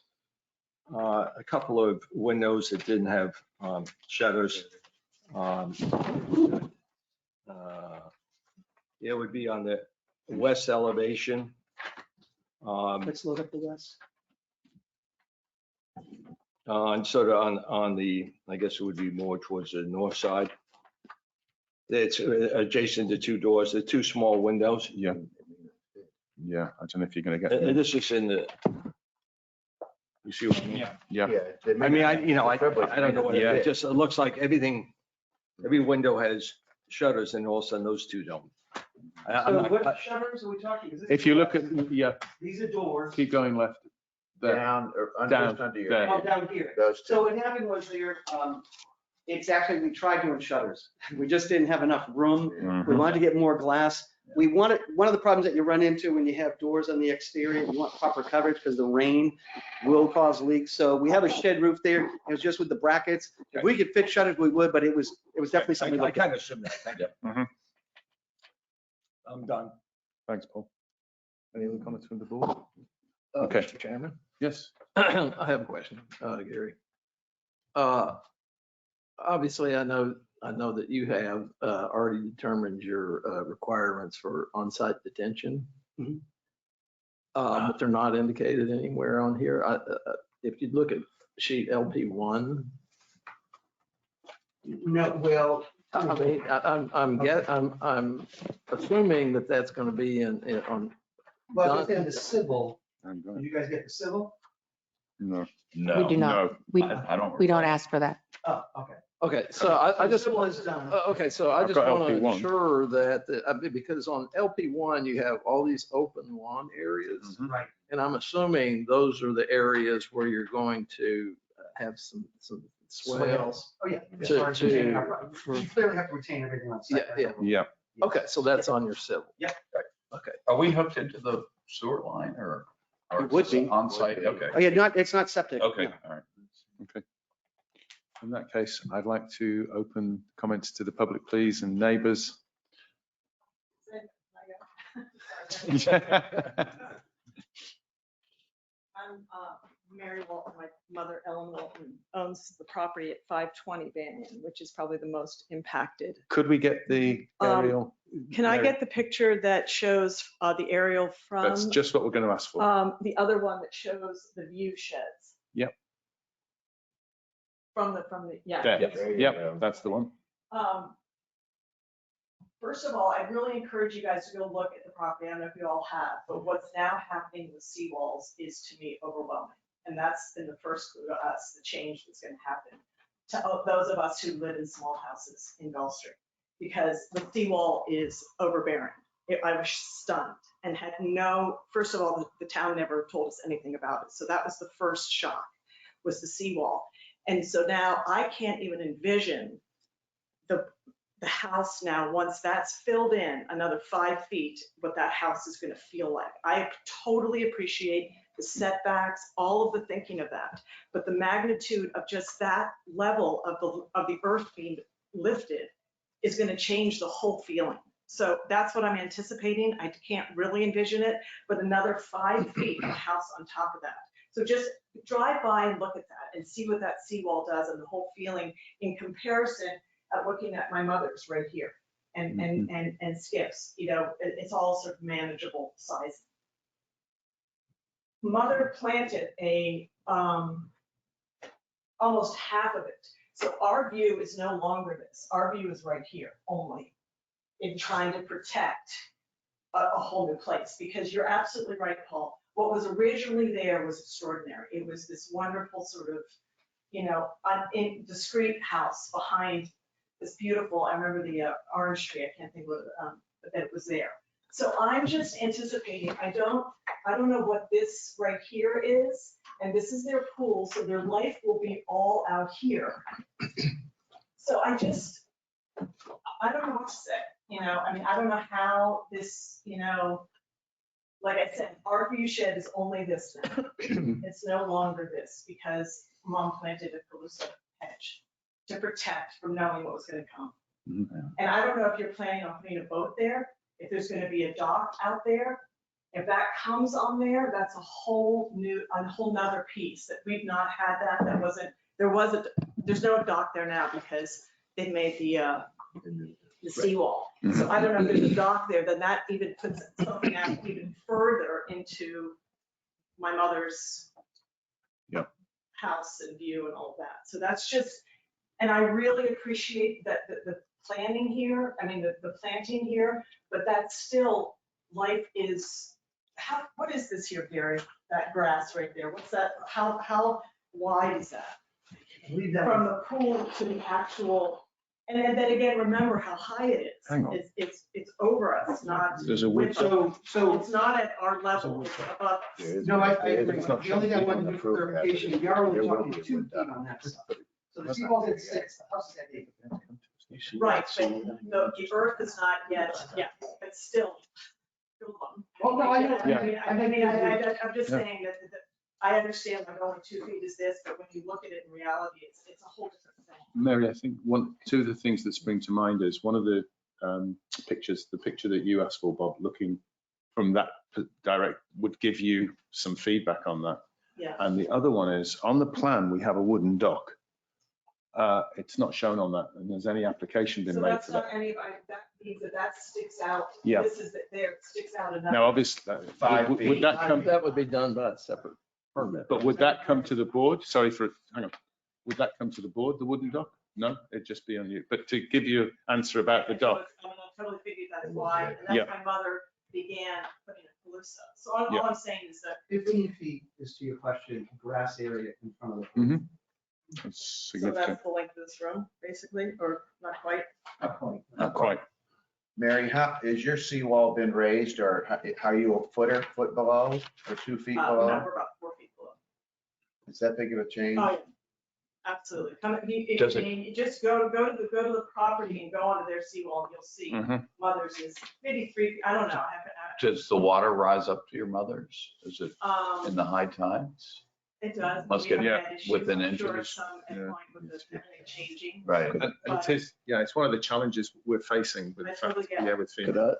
a couple of windows that didn't have shutters. It would be on the west elevation.
Let's look at the west.
And sort of on the, I guess it would be more towards the north side. It's adjacent to 2 doors, the 2 small windows.
Yeah. Yeah, I don't know if you're going to get them.
This is in the, you see what I mean?
Yeah.
I mean, I don't know what it just, it looks like everything, every window has shutters and all of a sudden those 2 don't.
so what shutters are we talking? Is this
If you look at,
These are doors.
keep going left. There.
Down or
Down,
just under your
there.
Oh,
head.
down here.
Those 2.
So what happened was it's actually, we tried doing shutters. We just didn't have enough room. We wanted to get more glass. We wanted, one of the problems that you run into when you have doors on the exterior, you want proper coverage because the rain will cause leaks. So we have a shed roof there. It was just with the brackets. If we could fit shutters, we would, but it was definitely something.
I kind of assumed that. Thank you. I'm done.
Thanks, Paul. Any other comments from the board? Okay.
Mr. Chairman,
Yes.
I have a question, Gary. Obviously, I know that you have already determined your requirements for on-site detention. But they're not indicated anywhere on here. If you look at sheet LP1.
No, well,
I mean, I'm assuming that that's going to be on.
well, it's in the civil. Did you guys get the civil?
No.
We do not, we don't ask for that.
Oh, okay.
Okay, so I just
Civil
want
is done.
okay, so I
I've
just
got
want to
LP1.
ensure that, because on LP1, you have all these open lawn areas.
Right.
And I'm assuming those are the areas where you're going to have some swales.
Oh, yeah.
To-
As far as retaining
to-
our-
for-
You clearly have to retain everything on site.
Yeah,
Yeah.
Okay, so that's on your civil.
Yeah.
Okay.
Are we hooked into the sewer line or?
It would be.
On site, okay.
Oh, yeah, it's not septic.
Okay, all right.
Okay. In that case, I'd like to open comments to the public, please, and neighbours.
I'm Mary Walton. My mother, Ellen Walton, owns the property at 520 Banyan, which is probably the most impacted.
Could we get the aerial?
Can I get the picture that shows the aerial from?
That's just what we're going to ask for.
The other one that shows the view sheds.
Yep.
From the, yeah.
There. Yep, that's the one.
First of all, I really encourage you guys to go look at the property. I don't know if you all have, but what's now happening with seawalls is to me overwhelming. And that's been the first clue to us, the change that's going to happen to those of us who live in small houses in Gulf Stream, because the seawall is overbearing. I was stunned and had no, first of all, the town never told us anything about it. So that was the first shock, was the seawall. And so now I can't even envision the house now, once that's filled in another 5 feet, what that house is going to feel like. I totally appreciate the setbacks, all of the thinking of that, but the magnitude of just that level of the earth being lifted is going to change the whole feeling. So that's what I'm anticipating. I can't really envision it, but another 5 feet of house on top of that. So just drive by and look at that and see what that seawall does and the whole feeling in comparison of looking at my mother's right here and Skip's. You know, it's all sort of manageable size. Mother planted almost half of it. So our view is no longer this. Our view is right here only, in trying to protect a whole new place. Because you're absolutely right, Paul. What was originally there was extraordinary. It was this wonderful sort of, you know, discreet house behind this beautiful, I remember the orange tree, I can't think what, but that it was there. So I'm just anticipating, I don't know what this right here is, and this is their pool, so their life will be all out here. So I don't know what to say, you know, I mean, I don't know how this, you know, like I said, our view shed is only this now. It's no longer this because Mom planted a Calusa hedge to protect from knowing what was gonna come. And I don't know if you're planning on putting a boat there, if there's gonna be a dock out there. If that comes on there, that's a whole nother piece that we've not had there's no dock there now because they made the seawall. So I don't know if there's a dock there, then that even puts something out even further into my mother's house and view and all of that. So that's just, and I really appreciate that the planning here, I mean, the planting here, but that's still, life is, what is this here, Gary? That grass right there, what's that, how wide is that? From the pool to the actual, and then again, remember how high it is.
Hang on.
It's over us, not.
There's a wood.
So
It's not at our level, it's above us.
No, I agree. The only thing I wanted to do for clarification, we are only talking 2 feet on that side. So the seawall's at 6, the house is at 8.
Right, but the earth is not yet, but still.
Oh, no, I know.
I'm just saying that I understand like only 2 feet is this, but when you look at it in reality, it's a whole different thing.
Mary, I think two of the things that spring to mind is one of the pictures, the picture that you asked for, Bob, looking from that direct would give you some feedback on that.
Yeah.
And the other one is on the plan, we have a wooden dock. It's not shown on that, and has any application been
So
made
that's
for
not
that?
any, that means that sticks out.
Yeah.
This is there, it sticks out enough.
Now, obviously, would that come?
That would be done by a separate permit.
But would that come to the board? Sorry for, hang on. Would that come to the board, the wooden dock? No, it'd just be on you. But to give you an answer about the dock.
I mean, I totally figured that's why, and that's my mother began putting a Calusa. So all I'm saying is that.
15 feet is, to your question, grass area in front of the pool.
That's
So
significant.
that's the length of this room, basically, or not quite?
Not quite.
Mary, how, is your seawall been raised or how are you a foot below or 2 feet
No,
below?
we're about 4 feet below.
Is that big of a change?
Oh, yeah. Absolutely.
Does it-
You just go to the property and go onto their seawall and you'll see mother's is maybe 3 feet, I don't know.
Does the water rise up to your mother's? Is it in the high tides?
It does.
Must
We
get
have had issues,
within
I'm sure,
inches.
some endpoint with the everything changing.
Right.
And it is, it's one of the challenges we're facing with
I
the fact,
totally get it.
with
Could
FEMA.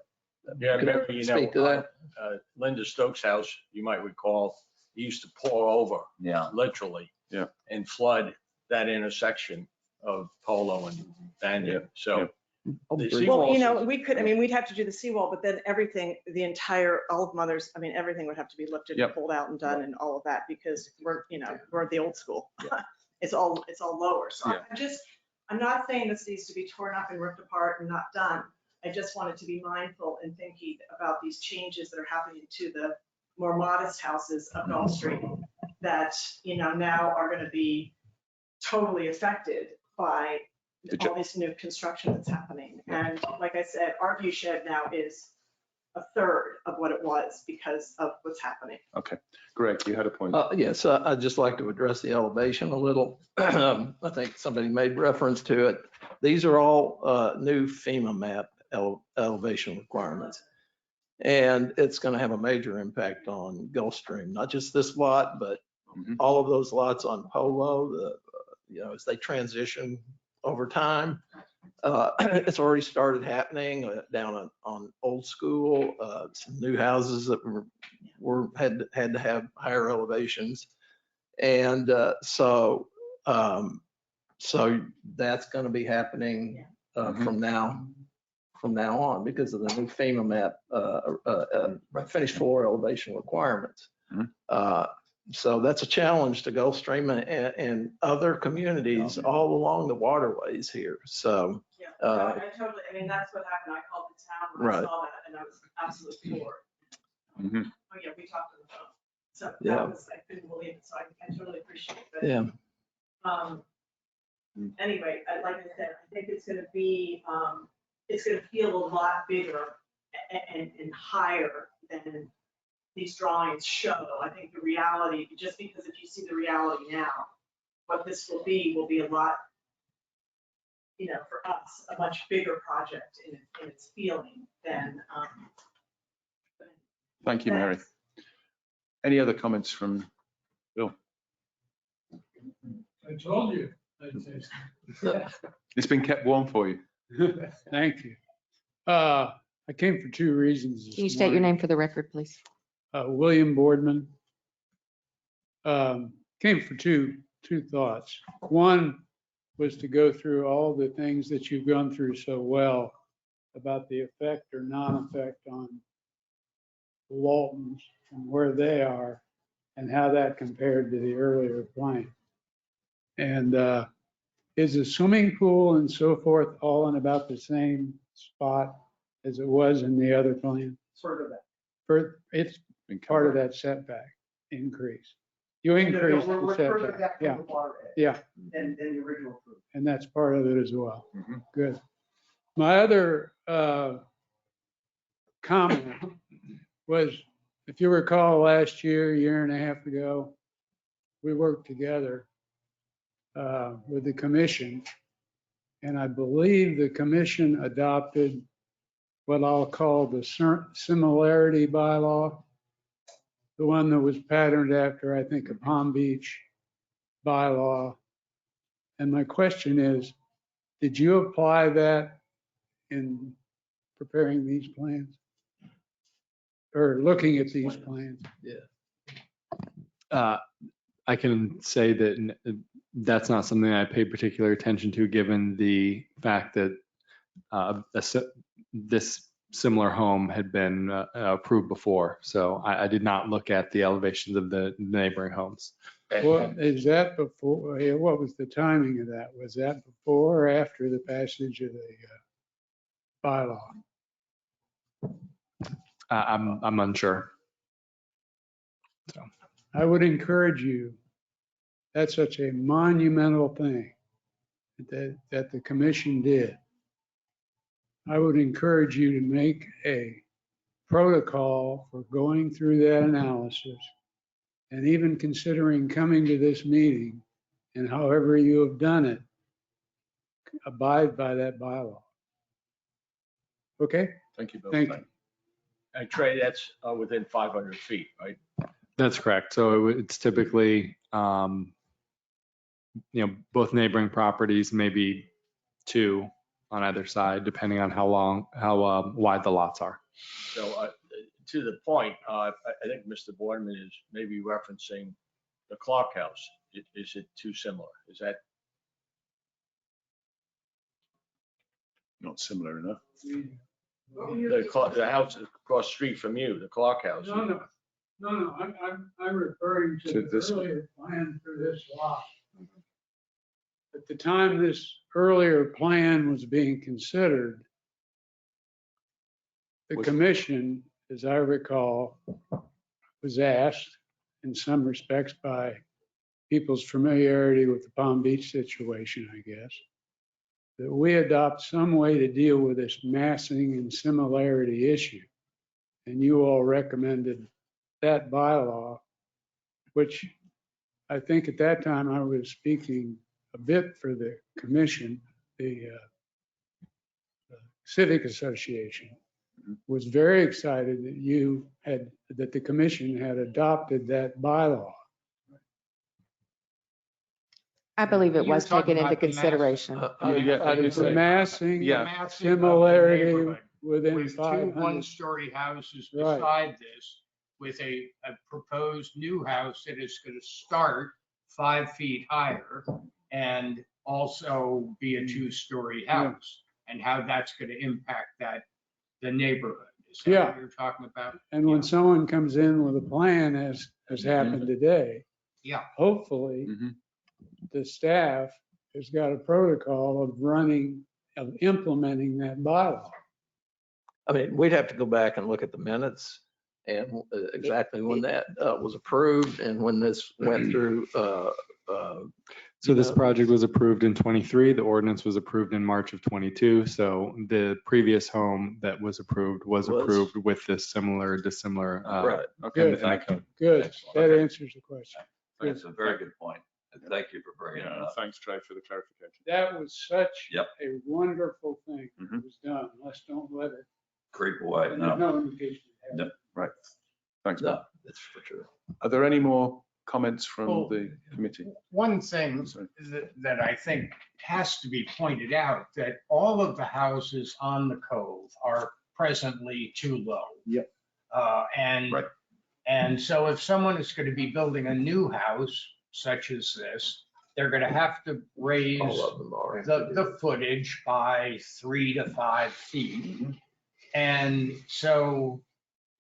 Yeah,
Could I
Mary, you
speak to
know,
that?
Linda Stokes' house, you might recall, he used to pour over,
Yeah.
literally.
Yeah.
And flood that intersection of Polo and Banyan. So. the
Well,
seawall
you know,
system-
we'd have to do the seawall, but then everything, the entire, all of mother's, I mean, everything would have to be lifted and pulled out and done and all of that because we're the old school. It's all lower. So I'm not saying this needs to be torn up and ripped apart and not done. I just wanted to be mindful and thinking about these changes that are happening to the more modest houses of Gulf Street that, now are going to be totally affected by all this new construction that's happening. And like I said, our view shed now is a third of what it was because of what's happening.
Okay, Greg, you had a point.
Yes, I'd just like to address the elevation a little. I think somebody made reference to it. These are all new FEMA map elevation requirements. And it's going to have a major impact on Gulfstream, not just this lot, but all of those lots on Polo, as they transition over time. It's already started happening down on Old School, some new houses that had to have higher elevations. And so that's going to be happening from now on because of the new FEMA map, finished floor elevation requirements. So that's a challenge to Gulfstream and other communities all along the waterways here. So.
Yeah, I totally, I mean, that's what happened. I called the town when I saw that and I was absolutely floored. Oh yeah, we talked on the phone. So that was, I couldn't believe it. So I totally appreciate it.
Yeah.
Anyway, like I said, I think it's gonna be, it's gonna feel a lot bigger and higher than these drawings show. I think the reality, just because if you see the reality now, what this will be a lot, you know, for us, a much bigger project in its feeling than.
Thank you, Mary. Any other comments from Bill?
I told you.
It's been kept warm for you.
Thank you. I came for two reasons.
Can you state your name for the record, please?
William Boardman. Came for two thoughts. One was to go through all the things that you've gone through so well about the effect or non-effect on the Waltons and where they are and how that compared to the earlier plan. And is the swimming pool and so forth all in about the same spot as it was in the other plan?
Sort of that.
It's part of that setback increase. You increased the setback. Yeah. Yeah.
Than the original approved.
And that's part of it as well. Good. My other comment was, if you recall last year and a half ago, we worked together with the commission, and I believe the commission adopted what I'll call the similarity bylaw, the one that was patterned after, I think, a Palm Beach bylaw. And my question is, did you apply that in preparing these plans? Or looking at these plans?
I can say that that's not something I paid particular attention to, given the fact that this similar home had been approved before. So I did not look at the elevations of the neighboring homes.
What is that before? What was the timing of that? Was that before or after the passage of the bylaw?
I'm unsure. So
I would encourage you, that's such a monumental thing that the commission did. I would encourage you to make a protocol for going through that analysis and even considering coming to this meeting, and however you have done it, abide by that bylaw. Okay?
Thank you, Bill.
Thank you.
And Trey, that's within 500 feet, right?
that's correct. So it's typically, both neighboring properties, maybe two on either side, depending on how wide the lots are.
So to the point, I think Mr. Boardman is maybe referencing the Clark House. Is it too similar? Is that
not similar enough?
the house across the street from you, the Clark House?
No, I'm referring to the earlier plan for this lot. At the time this earlier plan was being considered, the commission, as I recall, was asked in some respects by people's familiarity with the Palm Beach situation, I guess, that we adopt some way to deal with this massing and similarity issue. And you all recommended that bylaw, which I think at that time I was speaking a bit for the commission, the Civic Association was very excited that the commission had adopted that bylaw.
I believe it
You're
was
talking
taken into
about the mass-
consideration.
I didn't
The
say.
massing,
The massing of the
similarity
neighborhood
within
with two
500.
one-story houses
Right.
beside this, with a proposed new house that is going to start 5 feet higher and also be a two-story house, and how that's going to impact the neighborhood. Is that
Yeah.
what you're talking about?
And when someone comes in with a plan, as has happened today,
Yeah.
hopefully the staff has got a protocol of implementing that bylaw.
I mean, we'd have to go back and look at the minutes and exactly when that was approved and when this went through.
So this project was approved in 23. The ordinance was approved in March of 22. So the previous home that was approved was approved with this dissimilar.
Right.
Okay,
Good.
thank you.
Good. That answers the question.
That's a very good point. And thank you for bringing it
Yeah,
up.
thanks, Trey, for the clarification.
That was such
Yep.
a wonderful thing that was done. Let's don't let it.
Creep away.
There's
No.
no indication. it
No.
happened.
Right. Thanks,
No,
Bob.
that's for sure.
Are there any more comments from
Well,
the committee?
One thing
Sorry.
that I think has to be pointed out, that all of the houses on the cove are presently too low.
Yep.
And,
Right.
and so if someone is going to be building a new house such as this, they're going to have to raise
All of them are.
the footage by 3 to 5 feet. And so,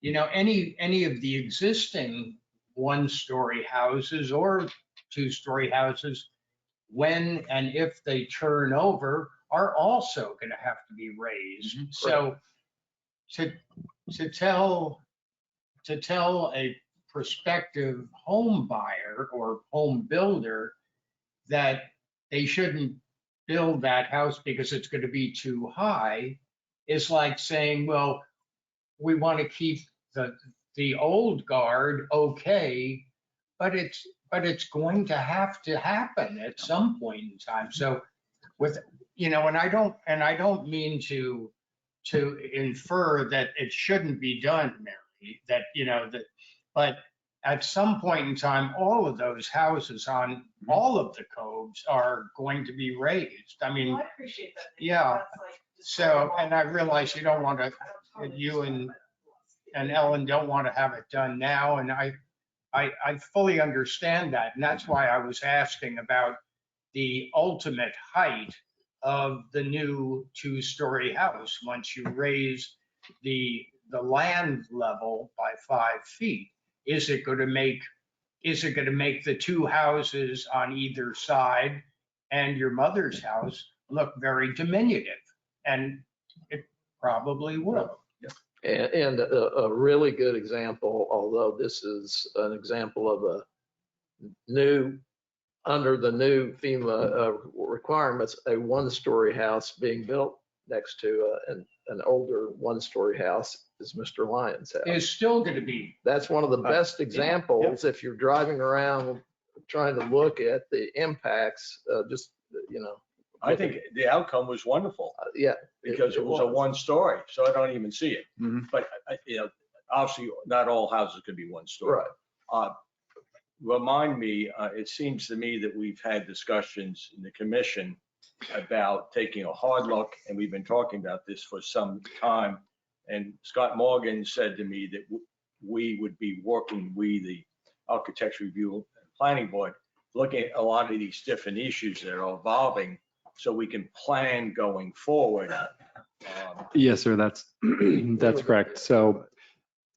any of the existing one-story houses or two-story houses, when and if they turn over, are also going to have to be raised. So to tell a prospective home buyer or home builder that they shouldn't build that house because it's going to be too high is like saying, well, we want to keep the old guard okay, but it's going to have to happen at some point in time. So and I don't mean to infer that it shouldn't be done, Mary, but at some point in time, all of those houses on all of the coves are going to be raised. I mean,
Well, I appreciate that.
yeah.
That's like just
So,
a
and I realize you don't want to, you and Ellen don't want to have it done now, and I fully understand that, and that's why I was asking about the ultimate height of the new two-story house once you raise the land level by 5 feet. Is it going to make the two houses on either side and your mother's house look very diminutive? And it probably will.
And a really good example, although this is an example of under the new FEMA requirements, a one-story house being built next to an older one-story house is Mr. Lyons' house.
Is still going to be.
That's one of the best examples if you're driving around trying to look at the impacts,
I think the outcome was wonderful
yeah.
because it was a one story, so I don't even see it. But, obviously not all houses could be one story.
Right.
Remind me, it seems to me that we've had discussions in the commission about taking a hard look, and we've been talking about this for some time. And Scott Morgan said to me that we would be working, the Architecture Review and Planning Board, looking at a lot of these different issues that are evolving so we can plan going forward.
Yes, sir, that's correct. So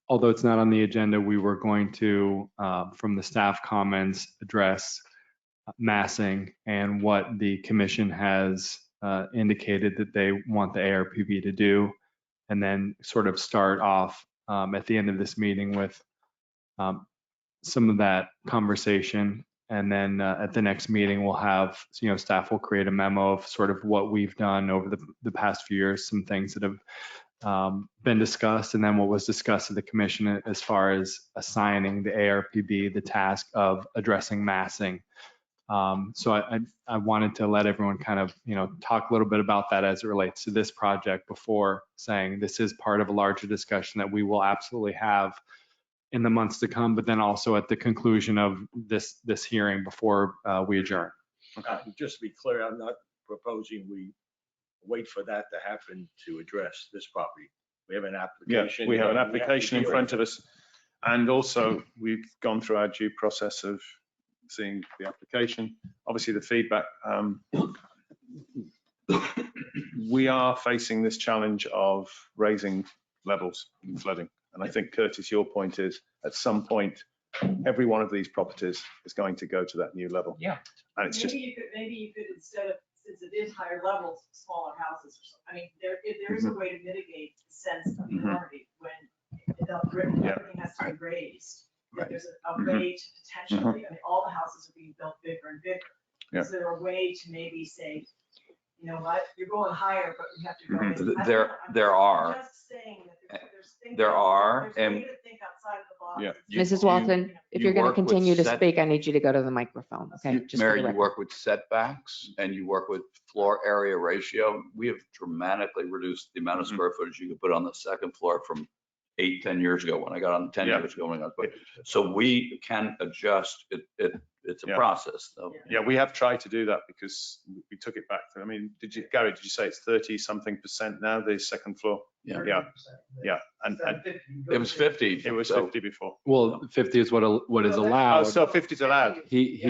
although it's not on the agenda, we were going to, from the staff comments, address massing and what the commission has indicated that they want the ARPB to do, and then sort of start off at the end of this meeting with some of that conversation. And then at the next meeting, we'll have, staff will create a memo of sort of what we've done over the past few years, some things that have been discussed, and then what was discussed at the commission as far as assigning the ARPB the task of addressing massing. So I wanted to let everyone kind of, talk a little bit about that as it relates to this project before saying this is part of a larger discussion that we will absolutely have in the months to come, but then also at the conclusion of this hearing before we adjourn.
Just to be clear, I'm not proposing we wait for that to happen to address this property. We have an application.
We have an
and we have to
application in
deal
front
with
of us. And also, we've gone through our due process of seeing the application. Obviously, the feedback. We are facing this challenge of raising levels in flooding. And I think, Curtis, your point is, at some point, every one of these properties is going to go to that new level.
Yeah.
And it's just,
Maybe you could, instead of, since it is higher levels, smaller houses or something. I mean, there is a way to mitigate the sense of enormity when everything has to be raised. That there's a way to potentially, I mean, all the houses are being built bigger and bigger. Is there a way to maybe say, you know what, you're going higher, but we have to go. in.
There are.
Just saying that there's things.
There are,
There's a
and-
way to think outside of the box.
Yeah.
Mrs. Walton, if
you
you're going to
work with
continue to
set-
speak, I need you to go to the microphone, okay? Just for the
Mary, you
record.
work with setbacks and you work with floor area ratio. We have dramatically reduced the amount of square footage you could put on the second floor from 10 years ago when I got on 10 years ago. So we can adjust it. It's a process though.
yeah, we have tried to do that because we took it back. I mean, Gary, did you say it's 30-something% now, the second floor?
Yeah.
Yeah. And
it was 50.
It was 50 before.
Well, 50 is what is
Oh,
allowed.
so 50 is allowed.
He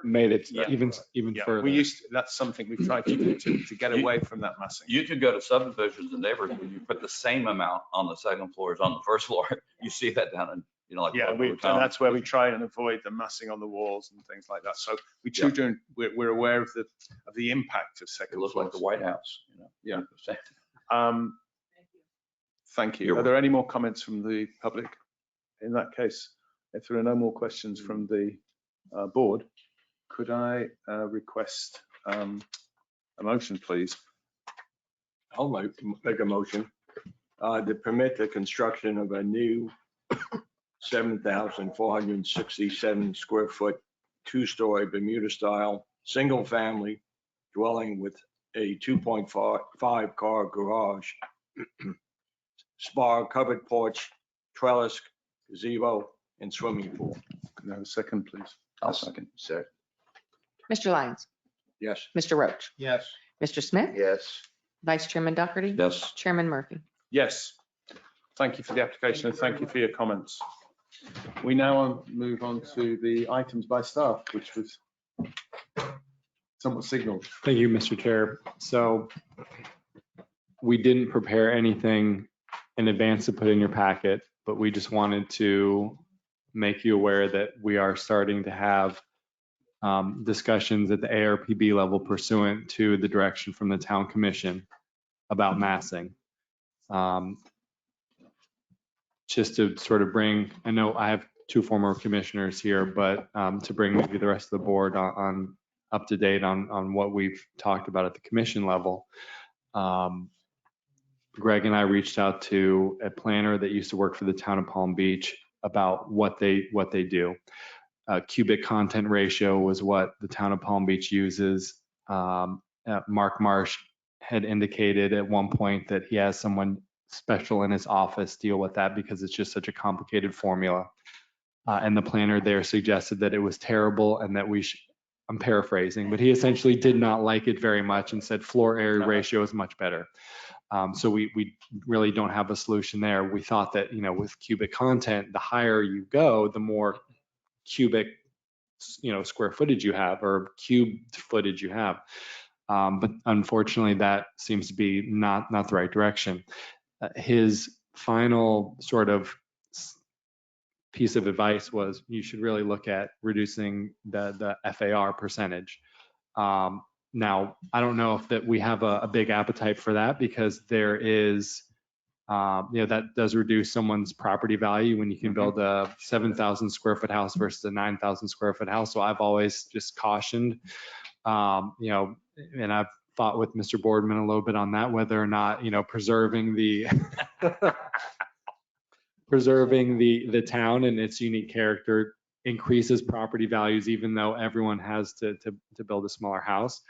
made it
Yeah.
even
Yeah,
further.
that's something we've tried to do to get away from that massing.
You could go to subdivisions and neighborhoods when you put the same amount on the second floor as on the first floor. You see that down in, like.
Yeah, and that's where we try and avoid the massing on the walls and things like that. So we're aware of the impact of second
It looks
floors.
like the White House,
Yeah.
Yeah.
Thank you.
You're
Are there any more comments from the public? In that case, if there are no more questions from the board, could I request a motion, please?
I'll make a motion to permit the construction of a new 7,467 square foot, 2-story Bermuda style, single family dwelling with a 2.5 car garage, spa, covered porch, trellis, gazebo, and swimming pool.
Can I have a second, please?
I'll second.
Sir.
Mr. Lyons,
Yes.
Mr. Roach,
Yes.
Mr. Smith,
Yes.
Vice Chairman Doherty.
Yes.
Chairman Murphy.
Yes. Thank you for the application and thank you for your comments. We now move on to the items by staff, which was somewhat signaled.
Thank you, Mr. Chair. So we didn't prepare anything in advance to put in your packet, but we just wanted to make you aware that we are starting to have discussions at the ARPB level pursuant to the direction from the town commission about massing. Just to sort of bring, I know I have 2 former commissioners here, but to bring maybe the rest of the board on up to date on what we've talked about at the commission level. Greg and I reached out to a planner that used to work for the town of Palm Beach about what they do. Cubic content ratio was what the town of Palm Beach uses. Mark Marsh had indicated at one point that he has someone special in his office deal with that because it's just such a complicated formula. And the planner there suggested that it was terrible and that I'm paraphrasing, but he essentially did not like it very much and said floor area ratio is much better. So we really don't have a solution there. We thought that, with cubic content, the higher you go, the more cubic, square footage you have or cubed footage you have. But unfortunately, that seems to be not the right direction. His final sort of piece of advice was you should really look at reducing the FAR percentage. Now, I don't know if that we have a big appetite for that because there is, that does reduce someone's property value when you can build a 7,000 square foot house versus a 9,000 square foot house. So I've always just cautioned, and I've fought with Mr. Boardman a little bit on that, whether or not, preserving the town and its unique character increases property values, even though everyone has to build a smaller house.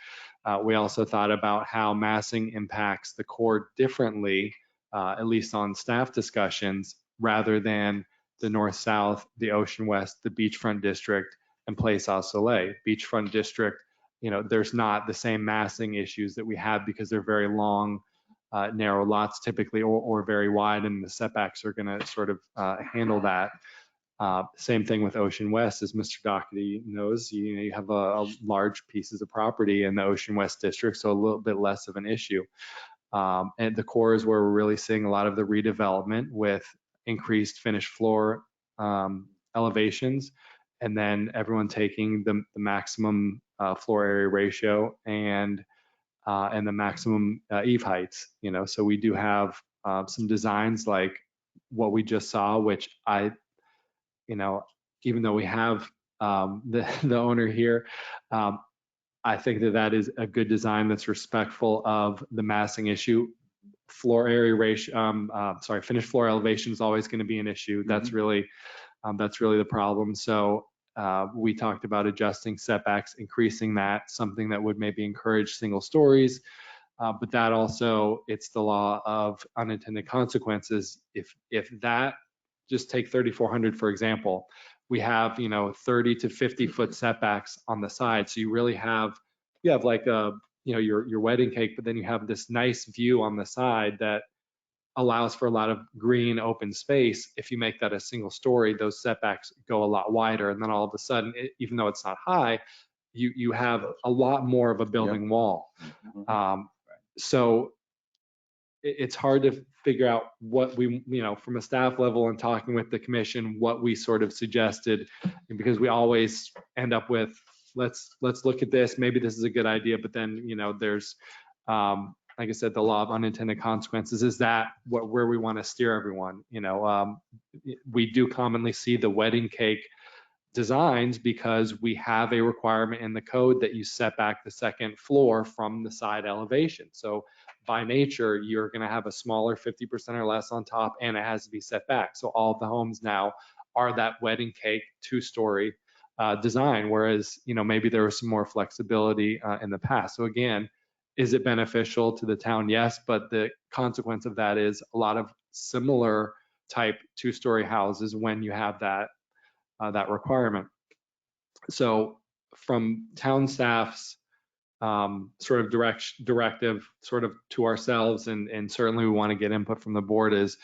We also thought about how massing impacts the core differently, at least on staff discussions, rather than the north-south, the ocean west, the beachfront district, and Place au Soleil. Beachfront district there's not the same massing issues that we have because they're very long, narrow lots typically, or very wide, and the setbacks are going to sort of handle that. Same thing with Ocean West, as Mr. Doherty knows, you have a large pieces of property in the Ocean West district, so a little bit less of an issue. And the core is where we're really seeing a lot of the redevelopment with increased finished floor elevations, and then everyone taking the maximum floor area ratio and the maximum eave heights. So we do have some designs like what we just saw, which even though we have the owner here, I think that is a good design that's respectful of the massing issue. Floor area ratio, finished floor elevation is always going to be an issue. That's really the problem. So we talked about adjusting setbacks, increasing that, something that would maybe encourage single stories. But that also, it's the law of unintended consequences. If that, just take 3,400 for example, we have 30 to 50 foot setbacks on the side. So you really have like your wedding cake, but then you have this nice view on the side that allows for a lot of green open space. If you make that a single story, those setbacks go a lot wider, and then all of a sudden, even though it's not high, you have a lot more of a building wall. So it's hard to figure out what we, from a staff level and talking with the commission, what we sort of suggested, because we always end up with, let's look at this, maybe this is a good idea, but then, there's, like I said, the law of unintended consequences. Is that where we want to steer everyone? We do commonly see the wedding cake designs because we have a requirement in the code that you set back the second floor from the side elevation. So by nature, you're going to have a smaller 50% or less on top, and it has to be set back. So all of the homes now are that wedding cake 2-story design, whereas maybe there was some more flexibility in the past. So again, is it beneficial to the town? Yes, but the consequence of that is a lot of similar type 2-story houses when you have that requirement. So from town staff's sort of directive sort of to ourselves, and certainly we want to get input from the board, is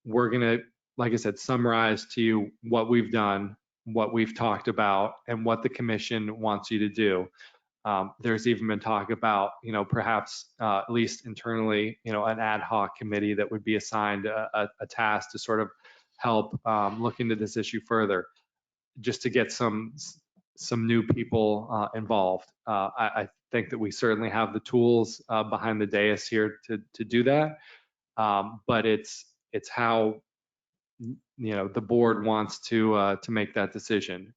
we're going to, like I said, summarize to you what we've done, what we've talked about, and what the commission wants you to do. There's even been talk about, perhaps at least internally, an ad hoc committee that would be assigned a task to sort of help look into this issue further, just to get some new people involved. I think that we certainly have the tools behind the dais here to do that, but it's how the board wants to make that decision.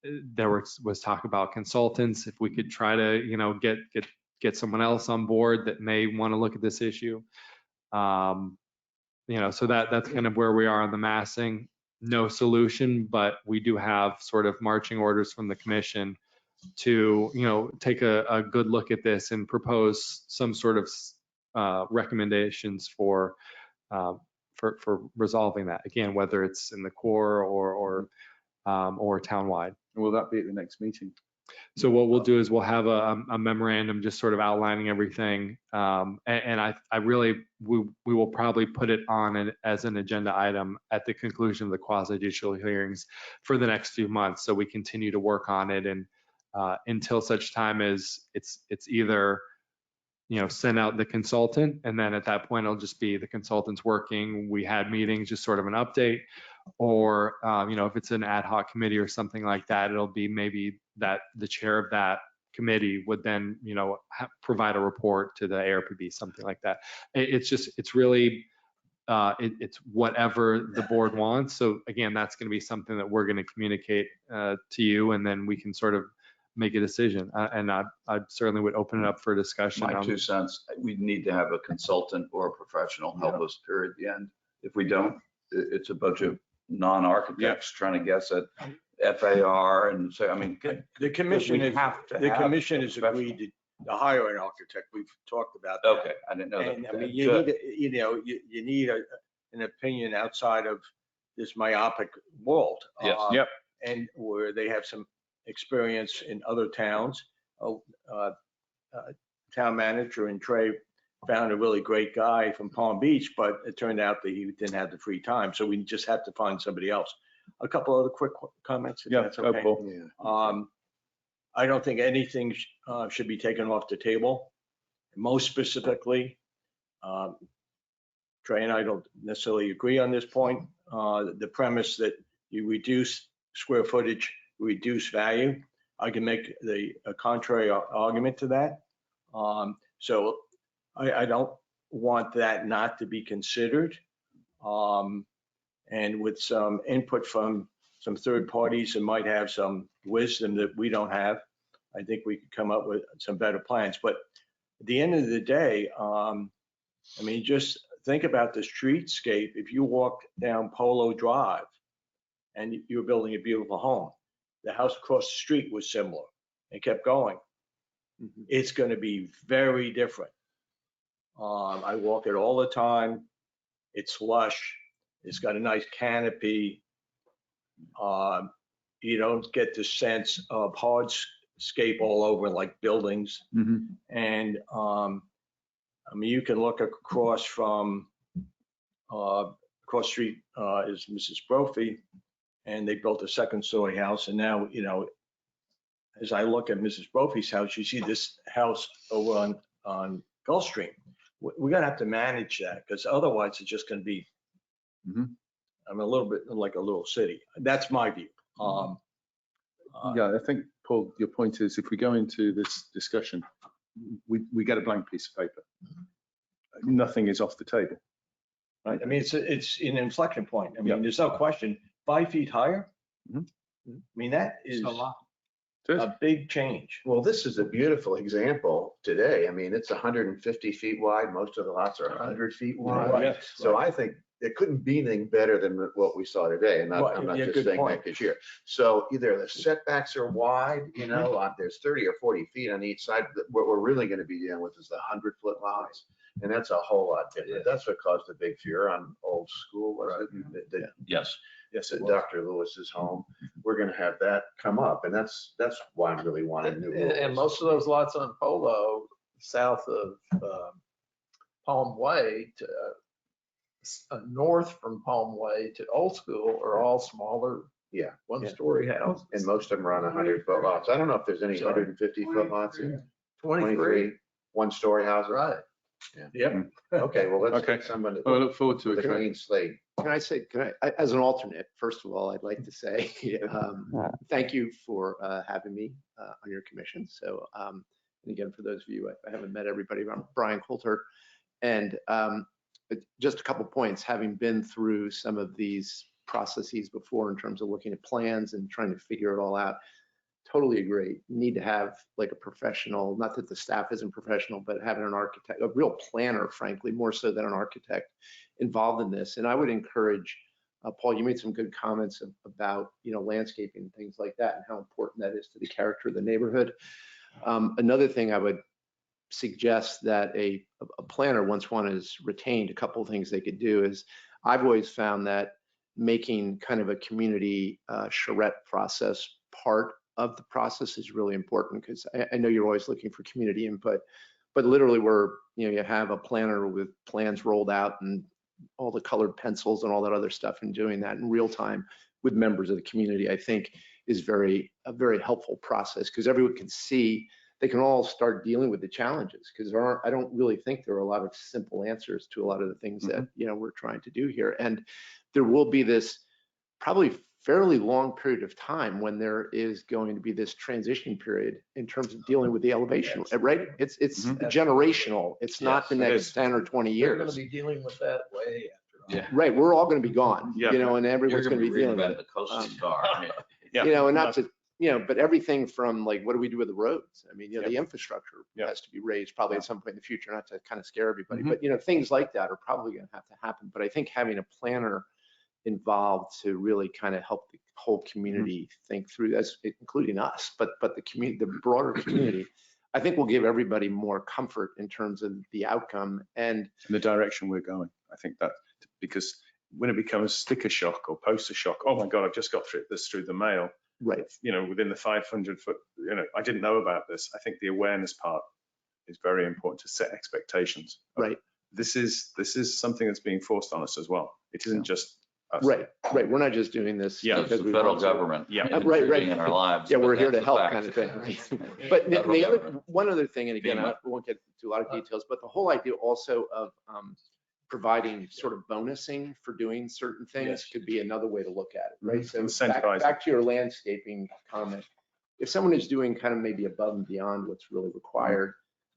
There was talk about consultants. If we could try to get someone else on board that may want to look at this issue. So that's kind of where we are on the massing. No solution, but we do have sort of marching orders from the commission to take a good look at this and propose some sort of recommendations for resolving that. Again, whether it's in the core or townwide.
Will that be at the next meeting?
So what we'll do is we'll have a memorandum just sort of outlining everything. And we will probably put it on as an agenda item at the conclusion of the quasi-judicial hearings for the next few months. So we continue to work on it, and until such time as it's either send out the consultant, and then at that point it'll just be the consultants working. We had meetings, just sort of an update, or if it's an ad hoc committee or something like that, it'll be maybe that the chair of that committee would then provide a report to the ARPB, something like that. It's really it's whatever the board wants. So again, that's going to be something that we're going to communicate to you, and then we can sort of make a decision. And I certainly would open it up for discussion.
My 2 cents, we need to have a consultant or a professional help us here at the end. If we don't, it's a bunch of non-architects trying to guess at FAR and say,
The commission
we
has,
have to
the
have
commission
a
has agreed to hire an architect. We've talked about that.
Okay, I didn't know
And
that.
I mean, you need an opinion outside of this myopic world.
Yes.
Yep.
And where they have some
experience in other towns. Town manager and Trey found a really great guy from Palm Beach, but it turned out that he didn't have the free time. So we just have to find somebody else. A couple other quick comments, if that's okay. I don't think anything should be taken off the table. Most specifically, Trey and I don't necessarily agree on this point. The premise that you reduce square footage, reduce value. I can make a contrary argument to that. So I don't want that not to be considered. And with some input from some third parties that might have some wisdom that we don't have, I think we could come up with some better plans. But at the end of the day, I mean, just think about the streetscape. If you walk down Polo Drive and you're building a beautiful home, the house across the street was similar and kept going. It's going to be very different. I walk it all the time. It's lush. It's got a nice canopy. You don't get the sense of hardscape all over like buildings. And I mean, you can look across from across street is Mrs. Brophy, and they built a second-story house. And now, you know, as I look at Mrs. Brophy's house, you see this house over on Gulfstream. We're gonna have to manage that because otherwise it's just gonna be, I'm a little bit like a little city. That's my view.
Yeah, I think, Paul, your point is if we go into this discussion, we get a blank piece of paper. Nothing is off the table. Right?
I mean, it's an inflection point. I mean, there's no question. 5 feet higher. I mean, that is a big change.
Well, this is a beautiful example today. I mean, it's 150 feet wide. Most of the lots are 100 feet wide.
Right.
So I think it couldn't be anything better than what we saw today. And I'm not just saying that this year. So either the setbacks are wide, you know, there's 30 or 40 feet on each side. What we're really going to be dealing with is the 100-foot lots. And that's a whole lot different. That's what caused the big fear on Old School.
Yes.
Yes, at Dr. Lewis's home. We're going to have that come up. And that's why I'm really wanting new rules.
And most of those lots on Polo, south of Palm Way to north from Palm Way to Old School are all smaller, one-story houses.
And most of them are on 100-foot lots. I don't know if there's any 150-foot lots in
23
one-story houses.
Right.
Yep.
Okay, well, let's get somebody.
I look forward to
a clean slate.
Can I, as an alternate, first of all, I'd like to say thank you for having me on your commission. So, and again, for those of you, I haven't met everybody, I'm Brian Coulter. And just a couple points, having been through some of these processes before in terms of looking at plans and trying to figure it all out, totally agree. You need to have like a professional, not that the staff isn't professional, but having an architect, a real planner, frankly, more so than an architect involved in this. And I would encourage, Paul, you made some good comments about, you know, landscaping and things like that and how important that is to the character of the neighborhood. Another thing I would suggest that a planner, once one is retained, a couple of things they could do is I've always found that making kind of a community charrette process part of the process is really important because I know you're always looking for community input, but literally you have a planner with plans rolled out and all the colored pencils and all that other stuff, and doing that in real time with members of the community, I think is a very helpful process because everyone can see, they can all start dealing with the challenges because I don't really think there are a lot of simple answers to a lot of the things that, you know, we're trying to do here. And there will be this probably fairly long period of time when there is going to be this transition period in terms of dealing with the elevation, right? It's generational. It's not the next 10 or 20 years.
We're going to be dealing with that way after.
Yeah. Right. We're all going to be gone, you know, and everyone's going to be dealing with it. You know, and not to, you know, but everything from like, what do we do with the roads? I mean, you know, the infrastructure has to be raised probably at some point in the future, not to kind of scare everybody, but, you know, things like that are probably going to have to happen. But I think having a planner involved to really kind of help the whole community think through this, including us, but the community, the broader community, I think will give everybody more comfort in terms of the outcome and
the direction we're going. I think that because when it becomes sticker shock or poster shock, oh my God, I've just got this through the mail.
Right.
within the 500 foot, I didn't know about this. I think the awareness part is very important to set expectations.
Right.
This is something that's being forced on us as well. It isn't just us.
Right. We're not just doing this.
Yeah,
It's the
because we
federal
want to.
government.
Yeah.
Right.
intruding in our lives.
Yeah, we're
but
here to
that's a
help
fact.
kind of thing. Right? But one other thing, and again, I
FEMA.
won't get into a lot of details, but the whole idea also of providing sort of bonusing for doing certain things
Yes.
could be another way to look at it, right? So
Incentivizing.
back to your landscaping comment, if someone is doing kind of maybe above and beyond what's really required,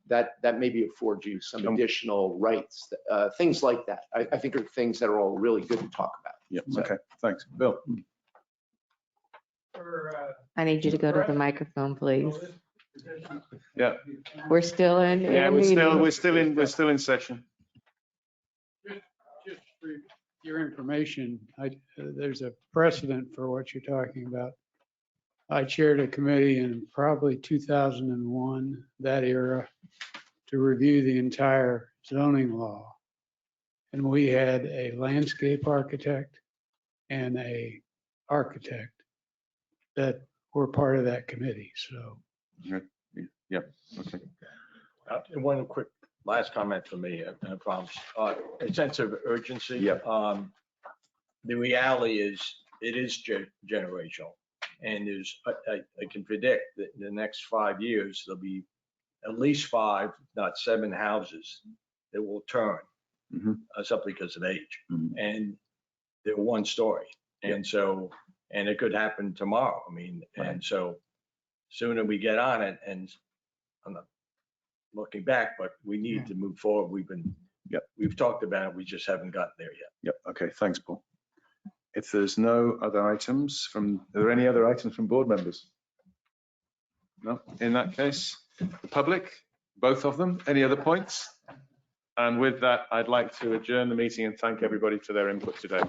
that maybe affords you some additional rights, things like that. I think are things that are all really good to talk about.
Yeah.
So-
Okay. Thanks, Bill.
I need you to go to the microphone, please.
Yeah.
We're still in.
Yeah,
a
we're
meeting.
still in session.
Just for your information, there's a precedent for what you're talking about. I chaired a committee in probably 2001, that era, to review the entire zoning law. And we had a landscape architect and a architect that were part of that committee, so.
Yeah. Okay.
One quick last comment for me, I promise. A sense of urgency.
Yeah.
The reality is, it is generational. And I can predict that in the next 5 years, there'll be at least 5, if not 7 houses that will turn simply because of age. And they're one story. And so, and it could happen tomorrow. I mean, and so sooner we get on it, and I'm not looking back, but we need to move forward. We've talked about it. We just haven't gotten there yet.
Yep. Okay. Thanks, Paul. If there's no other items are there any other items from board members? No. In that case, the public, both of them, any other points? And with that, I'd like to adjourn the meeting and thank everybody for their input today.